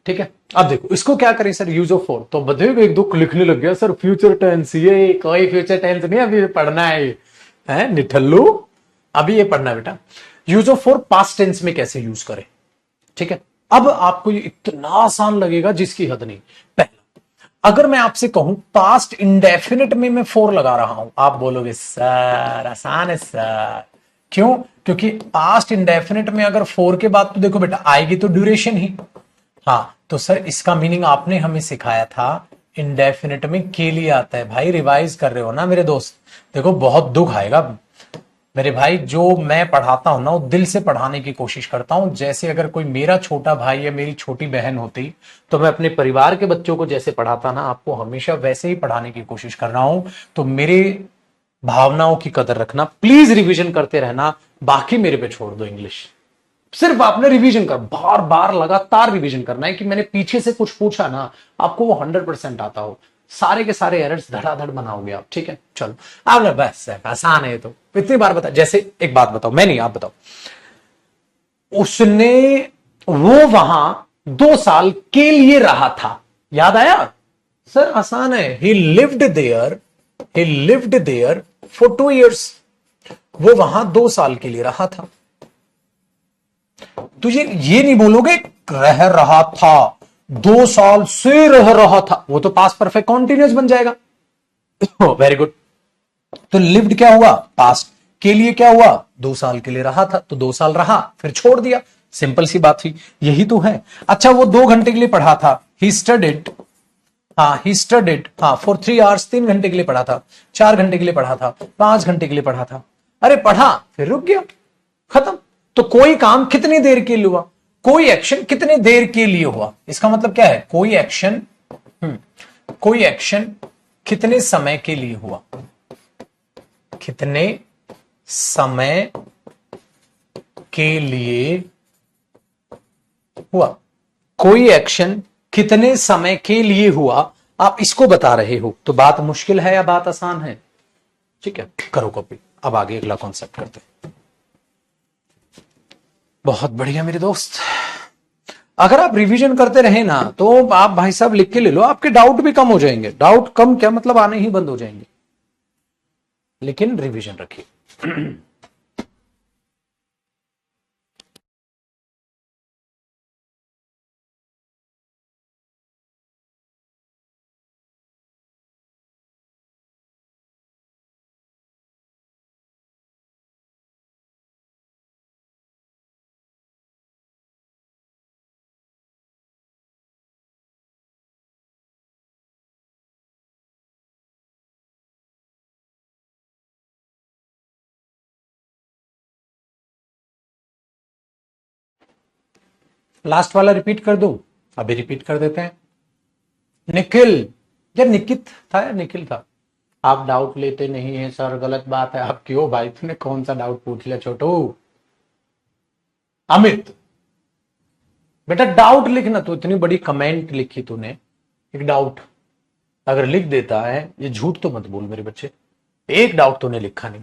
ठीक है। अब देखो इसको क्या करें सर, यूज ऑफ फोर। तो बधे एक दो लिखने लग गया सर फ्यूचर टेंस, ये कोई फ्यूचर टेंस नहीं, अभी पढ़ना है ये, है निठल्लू, अभी ये पढ़ना है बेटा। Use of four past tense में कैसे यूज करें, ठीक है। अब आपको ये इतना आसान लगेगा जिसकी हद नहीं। पहला, अगर मैं आपसे कहूं पास्ट इंडेफिनिट में मैं फोर लगा रहा हूं, आप बोलोगे सर आसान है सर। क्यों? क्योंकि पास्ट इंडेफिनिट में अगर फोर के बाद तो देखो बेटा आएगी तो ड्यूरेशन ही। हाँ, तो सर इसका मीनिंग आपने हमें सिखाया था इंडेफिनिट में के लिए आता है। भाई रिवाइज कर रहे हो ना मेरे दोस्त। देखो बहुत दुख आएगा मेरे भाई, जो मैं पढ़ाता हूं ना वो दिल से पढ़ाने की कोशिश करता हूं। जैसे अगर कोई मेरा छोटा भाई या मेरी छोटी बहन होती तो मैं अपने परिवार के बच्चों को जैसे पढ़ाता ना, आपको हमेशा वैसे ही पढ़ाने की कोशिश कर रहा हूं। तो मेरे भावनाओं की कदर रखना, प्लीज रिवीजन करते रहना, बाकी मेरे पे छोड़ दो इंग्लिश। सिर्फ आपने रिवीजन कर, बार बार लगातार रिवीजन करना है कि मैंने पीछे से कुछ पूछा ना, आपको वो 100% आता हो। सारे के सारे एरर्स धड़ाधड़ बनाओगे आप, ठीक है। चलो आप ना, बस आसान है तो इतनी बार बता। जैसे एक बात बताओ, मैं नहीं आप बताओ, उसने, वो वहां 2 साल के लिए रहा था, याद आया सर? आसान है, he lived there, he lived there for 2 years। वो वहां 2 साल के लिए रहा था। तो ये नहीं बोलोगे रह रहा था, 2 साल से रह रहा था, वो तो पास्ट परफेक्ट कॉन्टिन्यूस बन जाएगा। Very good. तो लिव्ड क्या हुआ, पास्ट, के लिए क्या हुआ, 2 साल के लिए रहा था, तो 2 साल रहा फिर छोड़ दिया, सिंपल सी बात थी, यही तो है। अच्छा वो 2 घंटे के लिए पढ़ा था, ही स्टडीड, हाँ ही स्टडीड, हाँ फॉर 3 hours, 3 घंटे के लिए पढ़ा था, 4 घंटे के लिए पढ़ा था, 5 घंटे के लिए पढ़ा था। अरे पढ़ा फिर रुक गया, खत्म। तो कोई काम कितनी देर के लिए हुआ, कोई एक्शन कितनी देर के लिए हुआ, इसका मतलब क्या है, कोई एक्शन, कोई एक्शन कितने समय के लिए हुआ, कितने समय के लिए हुआ, कोई एक्शन कितने समय के लिए हुआ, आप इसको बता रहे हो। तो बात मुश्किल है या बात आसान है? ठीक है, करो कॉपी। अब आगे अगला कॉन्सेप्ट करते हैं। बहुत बढ़िया मेरे दोस्त, अगर आप रिवीजन करते रहे ना तो आप भाई साहब लिख के ले लो, आपके डाउट भी कम हो जाएंगे। डाउट कम क्या मतलब, आने ही बंद हो जाएंगे, लेकिन रिवीजन रखिए। लास्ट वाला रिपीट कर दूं? अभी रिपीट कर देते हैं। निखिल, या निकित था या निखिल था? आप डाउट लेते नहीं है सर, गलत बात है। आप क्यों भाई, तूने कौन सा डाउट पूछ लिया छोटू? अमित, बेटा डाउट लिखना, तो इतनी बड़ी कमेंट लिखी तूने, एक डाउट अगर लिख देता है, ये झूठ तो मत बोल मेरे बच्चे, एक डाउट तूने लिखा नहीं।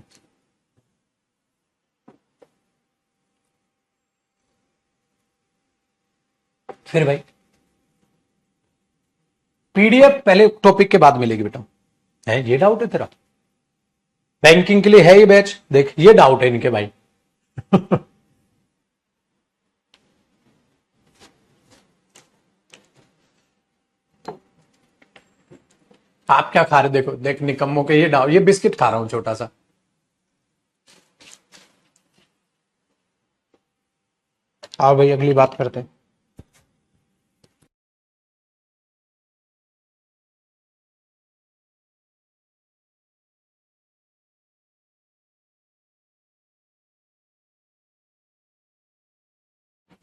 फिर भाई पीडीएफ पहले टॉपिक के बाद मिलेगी बेटा, है ये डाउट है तेरा? बैंकिंग के लिए है ये बैच, देख ये डाउट है इनके भाई। आप क्या खा रहे, देखो देख निकम्मों के ये डाउट, ये बिस्किट खा रहा हूं छोटा सा। आओ भाई अगली बात करते हैं।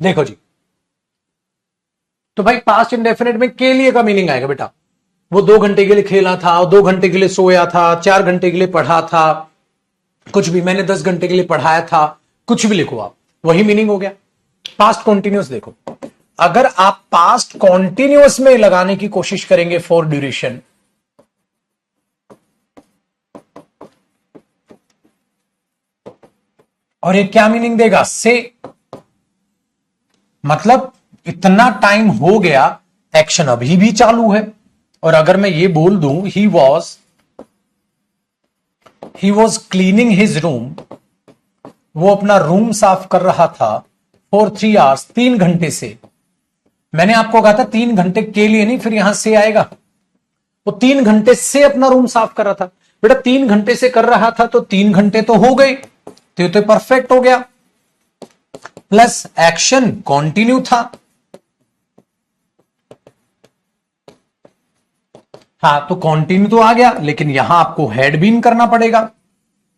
देखो जी, तो भाई पास्ट इंडेफिनिट में के लिए का मीनिंग आएगा बेटा, वो 2 घंटे के लिए खेला था, 2 घंटे के लिए सोया था, 4 घंटे के लिए पढ़ा था, कुछ भी, मैंने 10 घंटे के लिए पढ़ाया था, कुछ भी लिखो आप, वही मीनिंग हो गया। पास्ट कॉन्टिन्यूस देखो, अगर आप पास्ट कॉन्टिन्यूस में लगाने की कोशिश करेंगे फॉर ड्यूरेशन, और ये क्या मीनिंग देगा, से, मतलब इतना टाइम हो गया, एक्शन अभी भी चालू है। और अगर मैं ये बोल दूं he was cleaning his room, वो अपना रूम साफ कर रहा था, फॉर 3 आवर्स, 3 घंटे से। मैंने आपको कहा था 3 घंटे के लिए नहीं, फिर यहां से आएगा, वो 3 घंटे से अपना रूम साफ कर रहा था। बेटा 3 घंटे से कर रहा था तो 3 घंटे तो हो गए, तो परफेक्ट हो गया, प्लस एक्शन कंटिन्यू था। हाँ, तो कंटिन्यू तो आ गया, लेकिन यहां आपको हैड बीन करना पड़ेगा।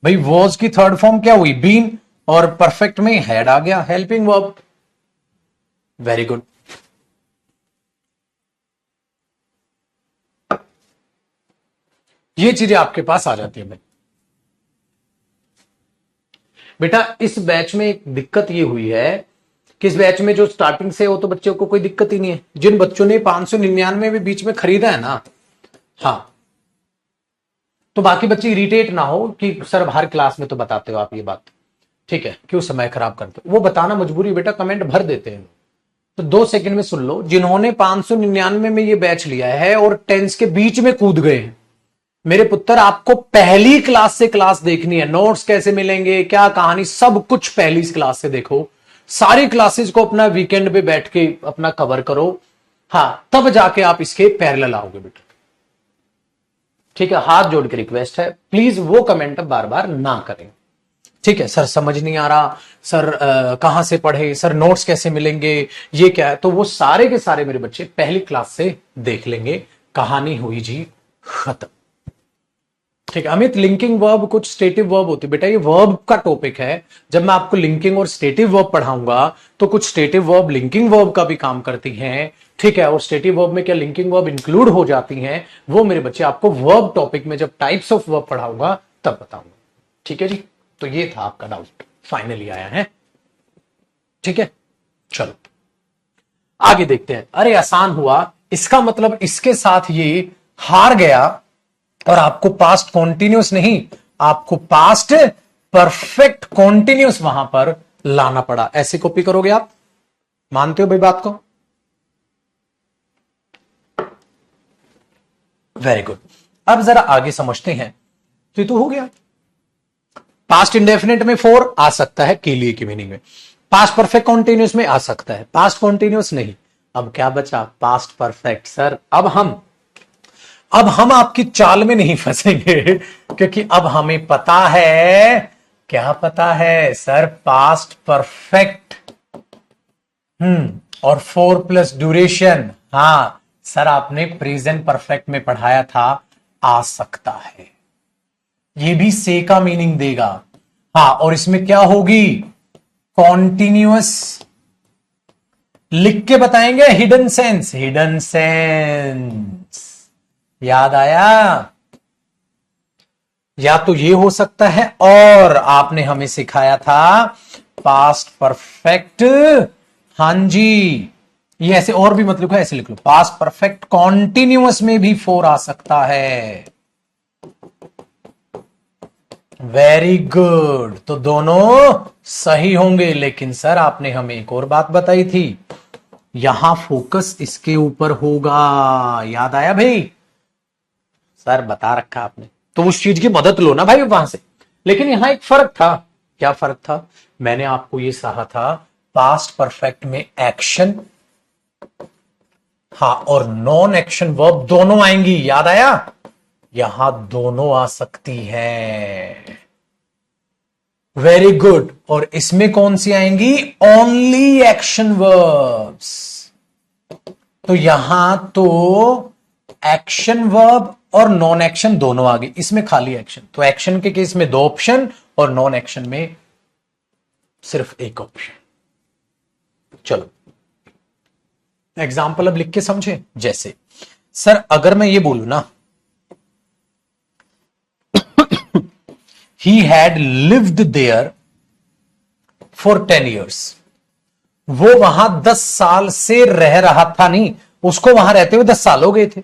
भाई वॉज की थर्ड फॉर्म क्या हुई, बीन, और परफेक्ट में हैड आ गया, हेल्पिंग वर्ब। Very good. ये चीजें आपके पास आ जाती है। बेटा इस बैच में एक दिक्कत ये हुई है कि इस बैच में जो स्टार्टिंग से, वो तो बच्चों को कोई दिक्कत ही नहीं है। जिन बच्चों ने 599 में बीच में खरीदा है ना, हाँ, तो बाकी बच्चे इरिटेट ना हो कि सर हर क्लास में तो बताते हो आप ये बात, ठीक है, क्यों समय खराब करते हो, वो बताना मजबूरी बेटा, कमेंट भर देते हैं। तो 2 सेकंड में सुन लो, जिन्होंने 599 में ये बैच लिया है और टेंस के बीच में कूद गए हैं, मेरे पुत्र आपको पहली क्लास से क्लास देखनी है, नोट्स कैसे मिलेंगे, क्या कहानी, सब कुछ पहली क्लास से देखो, सारी क्लासेस को अपना वीकेंड पे बैठ के अपना कवर करो, हाँ, तब जाके आप इसके पैरेलल आओगे बेटा, ठीक है। हाथ जोड़ के रिक्वेस्ट है, प्लीज वो कमेंट बार बार ना करें, ठीक है। सर समझ नहीं आ रहा, सर कहां से पढ़े, सर नोट्स कैसे मिलेंगे, ये क्या है, तो वो सारे के सारे मेरे बच्चे पहली क्लास से देख लेंगे, कहानी हुई जी खत्म, ठीक है। अमित लिंकिंग वर्ब कुछ स्टेटिव वर्ब होती है बेटा, ये वर्ब का टॉपिक है। जब मैं आपको लिंकिंग और स्टेटिव वर्ब पढ़ाऊंगा तो कुछ स्टेटिव वर्ब लिंकिंग वर्ब का भी काम करती हैं, ठीक है। और स्टेटिव वर्ब में क्या लिंकिंग वर्ब इंक्लूड हो जाती हैं, वो मेरे बच्चे आपको वर्ब टॉपिक में जब टाइप्स ऑफ वर्ब पढ़ाऊंगा तब बताऊंगा, ठीक है जी। तो ये था आपका डाउट, फाइनली आया है, ठीक है। चलो आगे देखते हैं। अरे आसान हुआ, इसका मतलब इसके साथ ये हार गया, और आपको पास्ट कॉन्टिन्यूस नहीं, आपको पास्ट परफेक्ट कॉन्टिन्यूस वहां पर लाना पड़ा। ऐसे कॉपी करोगे आप, मानते हो भाई बात को? Very good. अब जरा आगे समझते हैं। तो हो गया, पास्ट इंडेफिनिट में फोर आ सकता है के लिए की मीनिंग में, पास्ट परफेक्ट कॉन्टिन्यूस में आ सकता है, पास्ट कॉन्टिन्यूस नहीं। अब क्या बचा, पास्ट परफेक्ट। सर अब हम आपकी चाल में नहीं फंसेंगे, क्योंकि अब हमें पता है, क्या पता है सर, पास्ट परफेक्ट, और 4 प्लस ड्यूरेशन। हाँ सर, आपने प्रेजेंट परफेक्ट में पढ़ाया था, आ सकता है, ये भी से का मीनिंग देगा। हाँ, और इसमें क्या होगी, कॉन्टिन्यूअस, लिख के बताएंगे, हिडन सेंस, हिडन सेंस, याद आया? या तो ये हो सकता है, और आपने हमें सिखाया था पास्ट परफेक्ट, हां जी, ये ऐसे और भी मत लिखो, ऐसे लिख लो, पास्ट परफेक्ट कॉन्टिन्यूअस में भी फोर आ सकता है। वेरी गुड, तो दोनों सही होंगे। लेकिन सर आपने हमें एक और बात बताई थी, यहां फोकस इसके ऊपर होगा, याद आया भाई? सर बता रखा आपने, तो उस चीज की मदद लो ना भाई वहां से। लेकिन यहां एक फर्क था, क्या फर्क था? मैंने आपको ये कहा था, पास्ट परफेक्ट में एक्शन, हाँ, और नॉन एक्शन वर्ब दोनों आएंगी, याद आया? यहां दोनों आ सकती है, वेरी गुड। और इसमें कौन सी आएंगी? Only action verbs. तो यहां तो एक्शन वर्ब और नॉन एक्शन दोनों आ गई, इसमें खाली एक्शन। तो एक्शन के केस में 2 ऑप्शन और नॉन एक्शन में सिर्फ 1 ऑप्शन। चलो एग्जाम्पल अब लिख के समझे। जैसे सर अगर मैं ये बोलूं ना, he had lived there for 10 years, वो वहां 10 साल से रह रहा था। नहीं, उसको वहां रहते हुए 10 साल हो गए थे,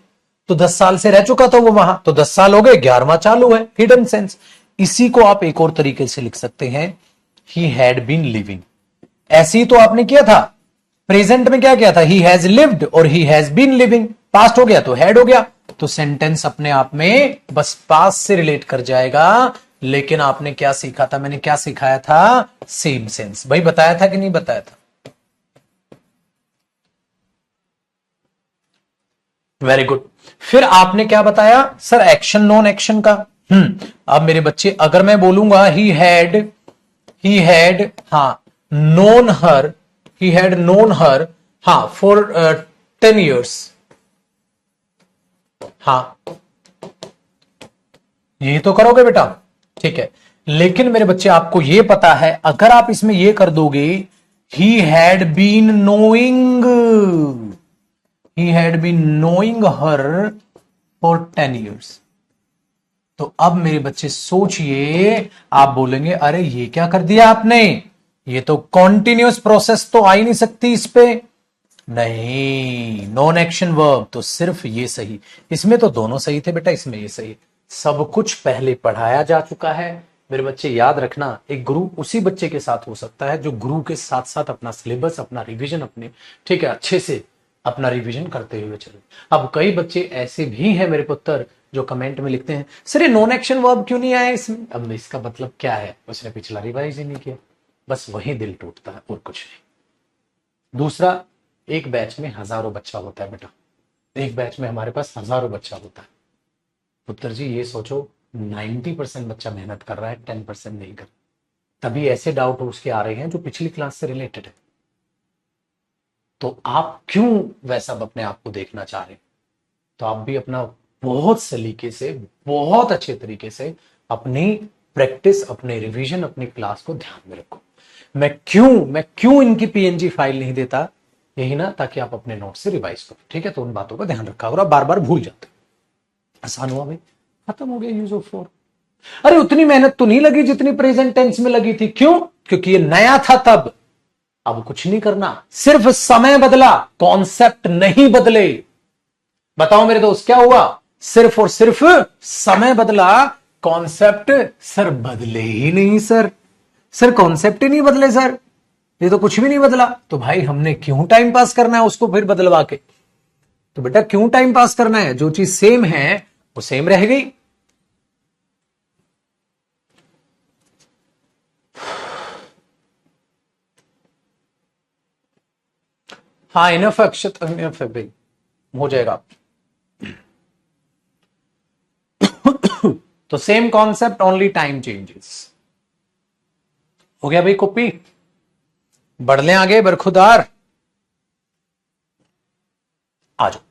तो 10 साल से रह चुका था वो वहां, तो 10 साल हो गए, 11वां चालू है, हिडन सेंस। इसी को आप एक और तरीके से लिख सकते हैं, ही हैड बीन लिविंग। ऐसे ही तो आपने किया था, प्रेजेंट में क्या किया था? ही हैज लिव्ड और he has been living. Past हो गया तो हैड हो गया, तो सेंटेंस अपने आप में बस पास्ट से रिलेट कर जाएगा। लेकिन आपने क्या सीखा था? मैंने क्या सिखाया था? Same sense. भाई बताया था कि नहीं बताया था? Very good. फिर आपने क्या बताया? सर एक्शन नॉन एक्शन का। अब मेरे बच्चे अगर मैं बोलूंगा ही हैड हाँ known her, he had known हर हाँ फॉर 10 years, हाँ यही तो करोगे बेटा, ठीक है। लेकिन मेरे बच्चे आपको यह पता है, अगर आप इसमें यह कर दोगे he had been knowing, he had been knowing her for 10 years, तो अब मेरे बच्चे सोचिए, आप बोलेंगे अरे ये क्या कर दिया आपने, ये तो कॉन्टिन्यूअस प्रोसेस तो आ ही नहीं सकती इस पे। नहीं, नॉन एक्शन वर्ब तो सिर्फ ये सही। इसमें तो दोनों सही थे बेटा, इसमें ये सही। सब कुछ पहले पढ़ाया जा चुका है मेरे बच्चे। याद रखना, एक गुरु उसी बच्चे के साथ हो सकता है जो गुरु के साथ साथ अपना सिलेबस, अपना रिवीजन अपने, ठीक है, अच्छे से अपना रिवीजन करते हुए चले। अब कई बच्चे ऐसे भी हैं मेरे पुत्र जो कमेंट में लिखते हैं सर ये नॉन एक्शन वर्ब क्यों नहीं आया इसमें। अब इसका मतलब क्या है? उसने पिछला रिवाइज ही नहीं किया, बस वही दिल टूटता है और कुछ नहीं। दूसरा, एक बैच में हजारों बच्चा होता है बेटा, एक बैच में हमारे पास हजारों बच्चा होता है। पुत्र जी ये सोचो 90% बच्चा मेहनत कर रहा है, 10% नहीं कर, तभी ऐसे डाउट उसके आ रहे हैं जो पिछली क्लास से रिलेटेड है। तो आप क्यों वैसा अपने आप को देखना चाह रहे हैं? तो आप भी अपना बहुत सलीके से, बहुत अच्छे तरीके से अपनी प्रैक्टिस, अपने रिवीजन, अपनी क्लास को ध्यान में रखो। मैं क्यों इनकी पीएनजी फाइल नहीं देता? यही ना, ताकि आप अपने नोट से रिवाइज करो, ठीक है। तो उन बातों का ध्यान रखा और आप बार बार भूल जाते। आसान हुआ भाई, खत्म हो गया यूज ऑफ फॉर। अरे उतनी मेहनत तो नहीं लगी जितनी प्रेजेंट टेंस में लगी थी। क्यों? क्योंकि ये नया था तब। अब कुछ नहीं करना, सिर्फ समय बदला, कॉन्सेप्ट नहीं बदले। बताओ मेरे दोस्त क्या हुआ? सिर्फ और सिर्फ समय बदला, कॉन्सेप्ट सर बदले ही नहीं। सर कॉन्सेप्ट ही नहीं बदले सर, ये तो कुछ भी नहीं बदला। तो भाई हमने क्यों टाइम पास करना है उसको फिर बदलवा के? तो बेटा क्यों टाइम पास करना है? जो चीज सेम है वो सेम रह गई। हाँ इनफ अक्षत, इनफ है भाई, हो जाएगा। तो same concept, only time changes. हो गया भाई कॉपी? बढ़ लें आगे बरखुदार, आ जाओ।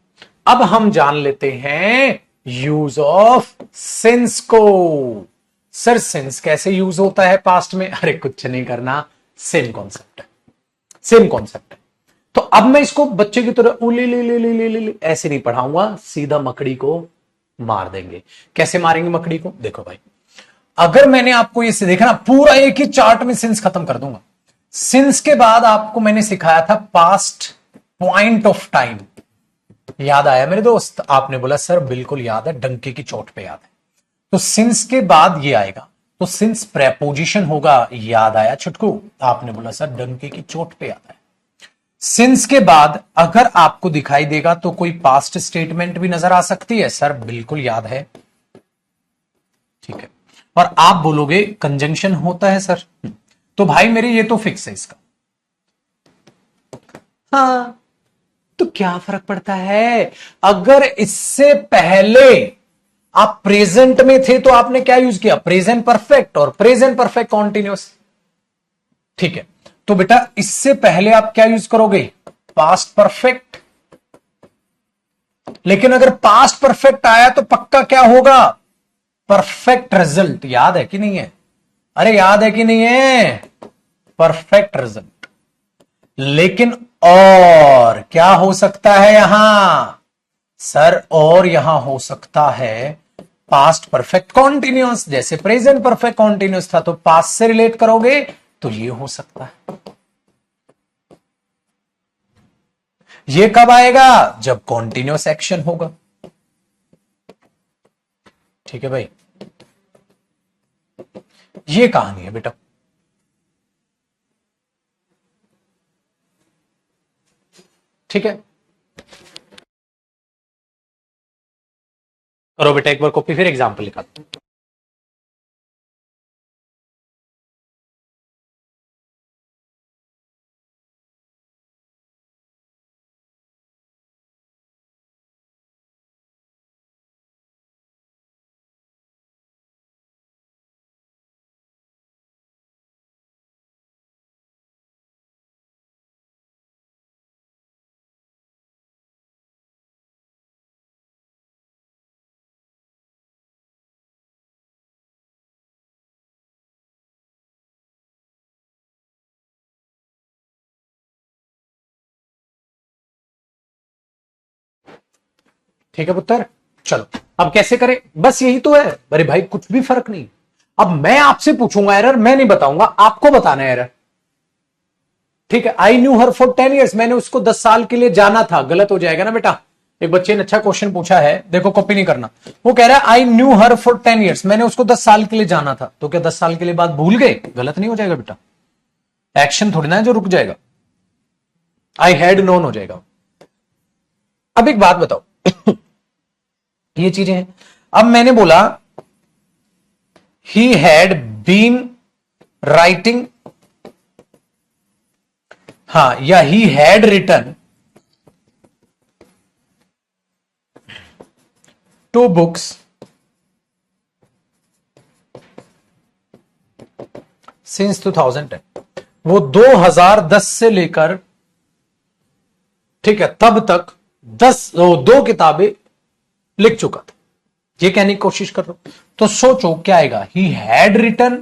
अब हम जान लेते हैं यूज ऑफ सिंस को। सर सिंस कैसे यूज होता है पास्ट में? अरे कुछ नहीं करना, सेम कॉन्सेप्ट है, सेम कॉन्सेप्ट है। तो अब मैं इसको बच्चे की तरह उली ली ली ली ली ली ऐसे नहीं पढ़ाऊंगा, सीधा मकड़ी को मार देंगे। कैसे मारेंगे मकड़ी को? देखो भाई, अगर मैंने आपको ये देखना पूरा एक ही चार्ट में सिंस खत्म कर दूंगा। सिंस के बाद आपको मैंने सिखाया था पास्ट पॉइंट ऑफ टाइम, याद आया मेरे दोस्त? आपने बोला सर बिल्कुल याद है, डंके की चोट पे याद है। तो सिंस के बाद ये आएगा, तो सिंस प्रेपोजिशन होगा, याद आया छुटकू? आपने बोला सर डंके की चोट पे याद है। सिंस के बाद अगर आपको दिखाई देगा तो कोई पास्ट स्टेटमेंट भी नजर आ सकती है, सर बिल्कुल याद है, ठीक है। और आप बोलोगे कंजंक्शन होता है सर, तो भाई मेरे ये तो फिक्स है इसका। हाँ तो क्या फर्क पड़ता है? अगर इससे पहले आप प्रेजेंट में थे तो आपने क्या यूज किया, प्रेजेंट परफेक्ट और प्रेजेंट परफेक्ट कॉन्टिन्यूस। ठीक है, तो बेटा इससे पहले आप क्या यूज करोगे, पास्ट परफेक्ट। लेकिन अगर पास्ट परफेक्ट आया तो पक्का क्या होगा, परफेक्ट रिजल्ट। याद है कि नहीं है, अरे याद है कि नहीं है, परफेक्ट रिजल्ट। लेकिन और क्या हो सकता है यहां सर, और यहां हो सकता है पास्ट परफेक्ट कॉन्टिन्यूअस। जैसे प्रेजेंट परफेक्ट कॉन्टिन्यूअस था तो पास्ट से रिलेट करोगे तो ये हो सकता है। ये कब आएगा, जब कॉन्टिन्यूअस एक्शन होगा। ठीक है भाई, ये कहानी है बेटा। ठीक है, करो बेटा एक बार कॉपी, फिर एग्जांपल लिखा। ठीक है पुत्र, चलो अब कैसे करें, बस यही तो है। अरे भाई कुछ भी फर्क नहीं। अब मैं आपसे पूछूंगा एरर, मैं नहीं बताऊंगा, आपको बताना है एरर। ठीक है, I knew her for 10 years, मैंने उसको 10 साल के लिए जाना था, गलत हो जाएगा ना बेटा। एक बच्चे ने अच्छा क्वेश्चन पूछा है, देखो कॉपी नहीं करना। वो कह रहा है I knew her for 10 years, मैंने उसको 10 साल के लिए जाना था, तो क्या 10 साल के लिए बाद भूल गए, गलत नहीं हो जाएगा बेटा। एक्शन थोड़ी ना है जो रुक जाएगा, आई हैड नोन हो जाएगा। अब एक बात बताओ, ये चीजें हैं। अब मैंने बोला ही हैड बीन राइटिंग, हाँ, या he had written 2 books since 2010। वो 2010 से लेकर, ठीक है, तब तक 2 किताबें लिख चुका था, ये कहने की कोशिश कर रहा हूं। तो सोचो क्या आएगा, he had written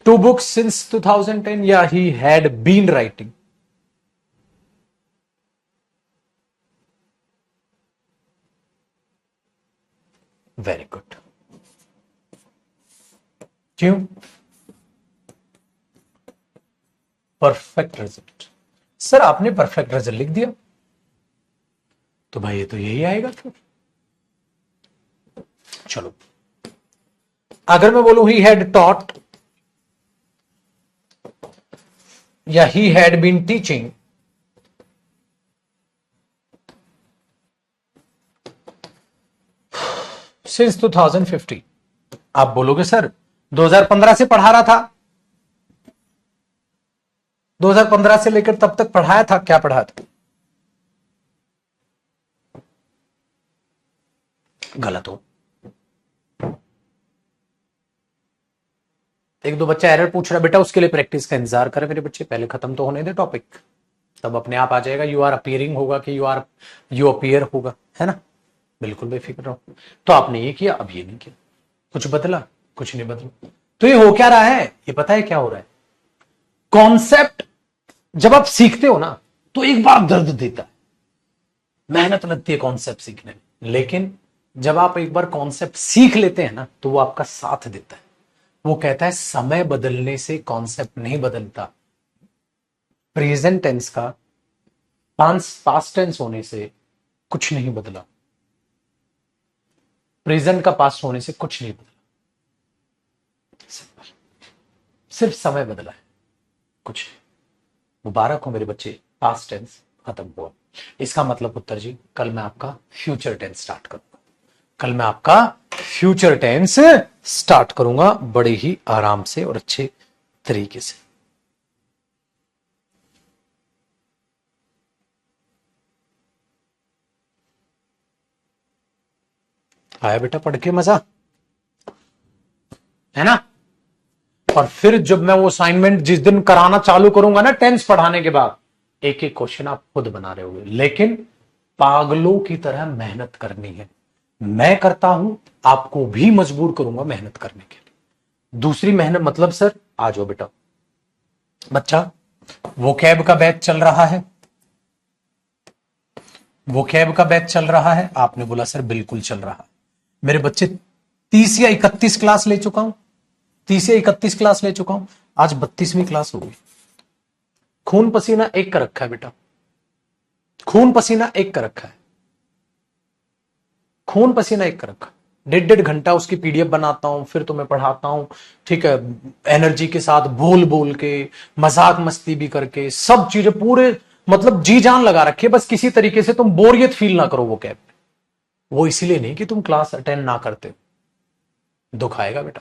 2 books since 2010 या he had been writing. Very good, क्यों, परफेक्ट रिजल्ट। सर आपने परफेक्ट रिजल्ट लिख दिया, तो भाई ये तो यही आएगा फिर। चलो, अगर मैं बोलूं ही हैड टॉट या he had been teaching since 2015, आप बोलोगे सर 2015 से पढ़ा रहा था, 2015 से लेकर तब तक पढ़ाया था, क्या पढ़ाया था, गलत हो। एक दो बच्चा एरर पूछ रहा है, बेटा उसके लिए प्रैक्टिस का इंतजार करें मेरे बच्चे, पहले खत्म तो होने दे टॉपिक, तब अपने आप आ जाएगा। यू आर अपीयरिंग होगा कि यू अपीयर होगा, है ना, बिल्कुल बेफिक्र रहो। तो आपने ये किया, अब ये नहीं किया, कुछ बदला, कुछ नहीं बदला। तो ये हो क्या रहा है, ये पता है क्या हो रहा है, कॉन्सेप्ट जब आप सीखते हो ना तो एक बार दर्द देता है, मेहनत लगती है कॉन्सेप्ट सीखने में, लेकिन जब आप एक बार कॉन्सेप्ट सीख लेते हैं ना तो वो आपका साथ देता है। वो कहता है समय बदलने से कॉन्सेप्ट नहीं बदलता, प्रेजेंट टेंस का पास्ट टेंस होने से कुछ नहीं बदला, प्रेजेंट का पास्ट होने से कुछ नहीं बदला, सिर्फ समय बदला है, कुछ नहीं। मुबारक हो मेरे बच्चे, पास्ट टेंस खत्म हुआ। इसका मतलब उत्तर जी, कल मैं आपका फ्यूचर टेंस स्टार्ट करूंगा, कल मैं आपका फ्यूचर टेंस स्टार्ट करूंगा बड़े ही आराम से और अच्छे तरीके से। आया बेटा पढ़ के मजा, है ना। और फिर जब मैं वो असाइनमेंट जिस दिन कराना चालू करूंगा ना, टेंस पढ़ाने के बाद, एक एक क्वेश्चन आप खुद बना रहे होगे, लेकिन पागलों की तरह मेहनत करनी है। मैं करता हूं, आपको भी मजबूर करूंगा मेहनत करने के लिए। दूसरी मेहनत मतलब सर आ जाओ बेटा, बच्चा वोकैब का बैच चल रहा है, वोकैब का बैच चल रहा है। आपने बोला सर बिल्कुल चल रहा है। मेरे बच्चे 30 या 31 क्लास ले चुका हूं, 30 या 31 क्लास ले चुका हूं, आज 32वीं क्लास होगी। खून पसीना एक का रखा है बेटा, खून पसीना एक का रखा है, खून पसीना एक का रखा। 1.5 घंटा उसकी पीडीएफ बनाता हूं, फिर तुम्हें पढ़ाता हूं, ठीक है, एनर्जी के साथ बोल बोल के, मजाक मस्ती भी करके, सब चीजें पूरे मतलब जी जान लगा रखी है, बस किसी तरीके से तुम बोरियत फील ना करो वो कैब में। वो इसलिए नहीं कि तुम क्लास अटेंड ना करते, दुख आएगा बेटा,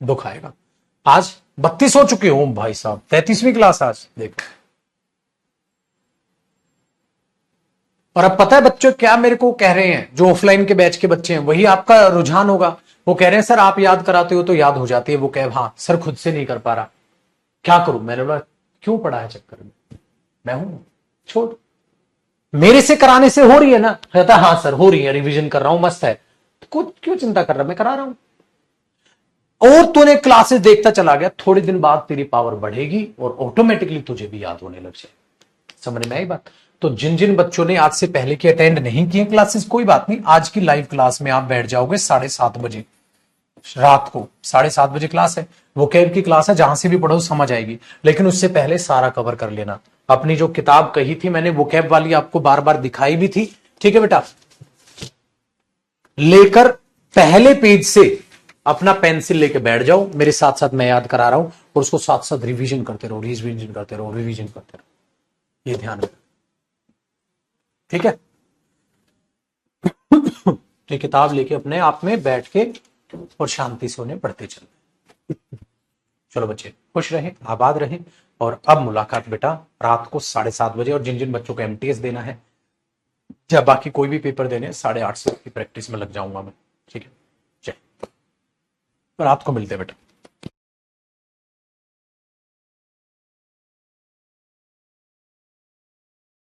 दुख आएगा। आज 32 हो चुके हो भाई साहब, 33वीं क्लास आज देख। और अब पता है बच्चों क्या मेरे को कह रहे हैं, जो ऑफलाइन के बैच के बच्चे हैं, वही आपका रुझान होगा। वो कह रहे हैं सर आप याद कराते हो तो याद हो जाती है वो कैब, हाँ सर खुद से नहीं कर पा रहा, क्या करूं। मैंने बोला क्यों पढ़ा है चक्कर में, मैं हूं, छोड़, मेरे से कराने से हो रही है ना। कहता हाँ सर हो रही है, रिवीजन कर रहा हूं, मस्त है, कुछ क्यों चिंता कर रहा, मैं करा रहा हूं। और तूने क्लासेस देखता चला गया, थोड़े दिन बाद तेरी पावर बढ़ेगी और ऑटोमेटिकली तुझे भी याद होने लग जाए। समझ में आई बात। तो जिन जिन बच्चों ने आज से पहले की अटेंड नहीं किए क्लासेस, कोई बात नहीं, आज की लाइव क्लास में आप बैठ जाओगे 7:30 बजे, रात को 7:30 बजे क्लास है, वो कैब की क्लास है, जहां से भी पढ़ो समझ आएगी। लेकिन उससे पहले सारा कवर कर लेना। अपनी जो किताब कही थी मैंने, वो कैब वाली आपको बार बार दिखाई भी थी, ठीक है बेटा, लेकर पहले पेज से अपना पेंसिल लेके बैठ जाओ, मेरे साथ साथ मैं याद करा रहा हूं, और उसको साथ साथ रिवीजन करते रहो, रिवीजन करते रहो, रिवीजन करते रहो, ये ध्यान रखो, ठीक है। ये किताब लेके अपने आप में बैठ के और शांति से उन्हें पढ़ते चलो। चलो बच्चे खुश रहें, आबाद रहें। और अब मुलाकात बेटा रात को 7:30 बजे, और जिन जिन बच्चों को एमटीएस देना है या बाकी कोई भी पेपर देने, 8:30 की प्रैक्टिस में लग जाऊंगा मैं, ठीक है। चल रात को मिलते हैं बेटा।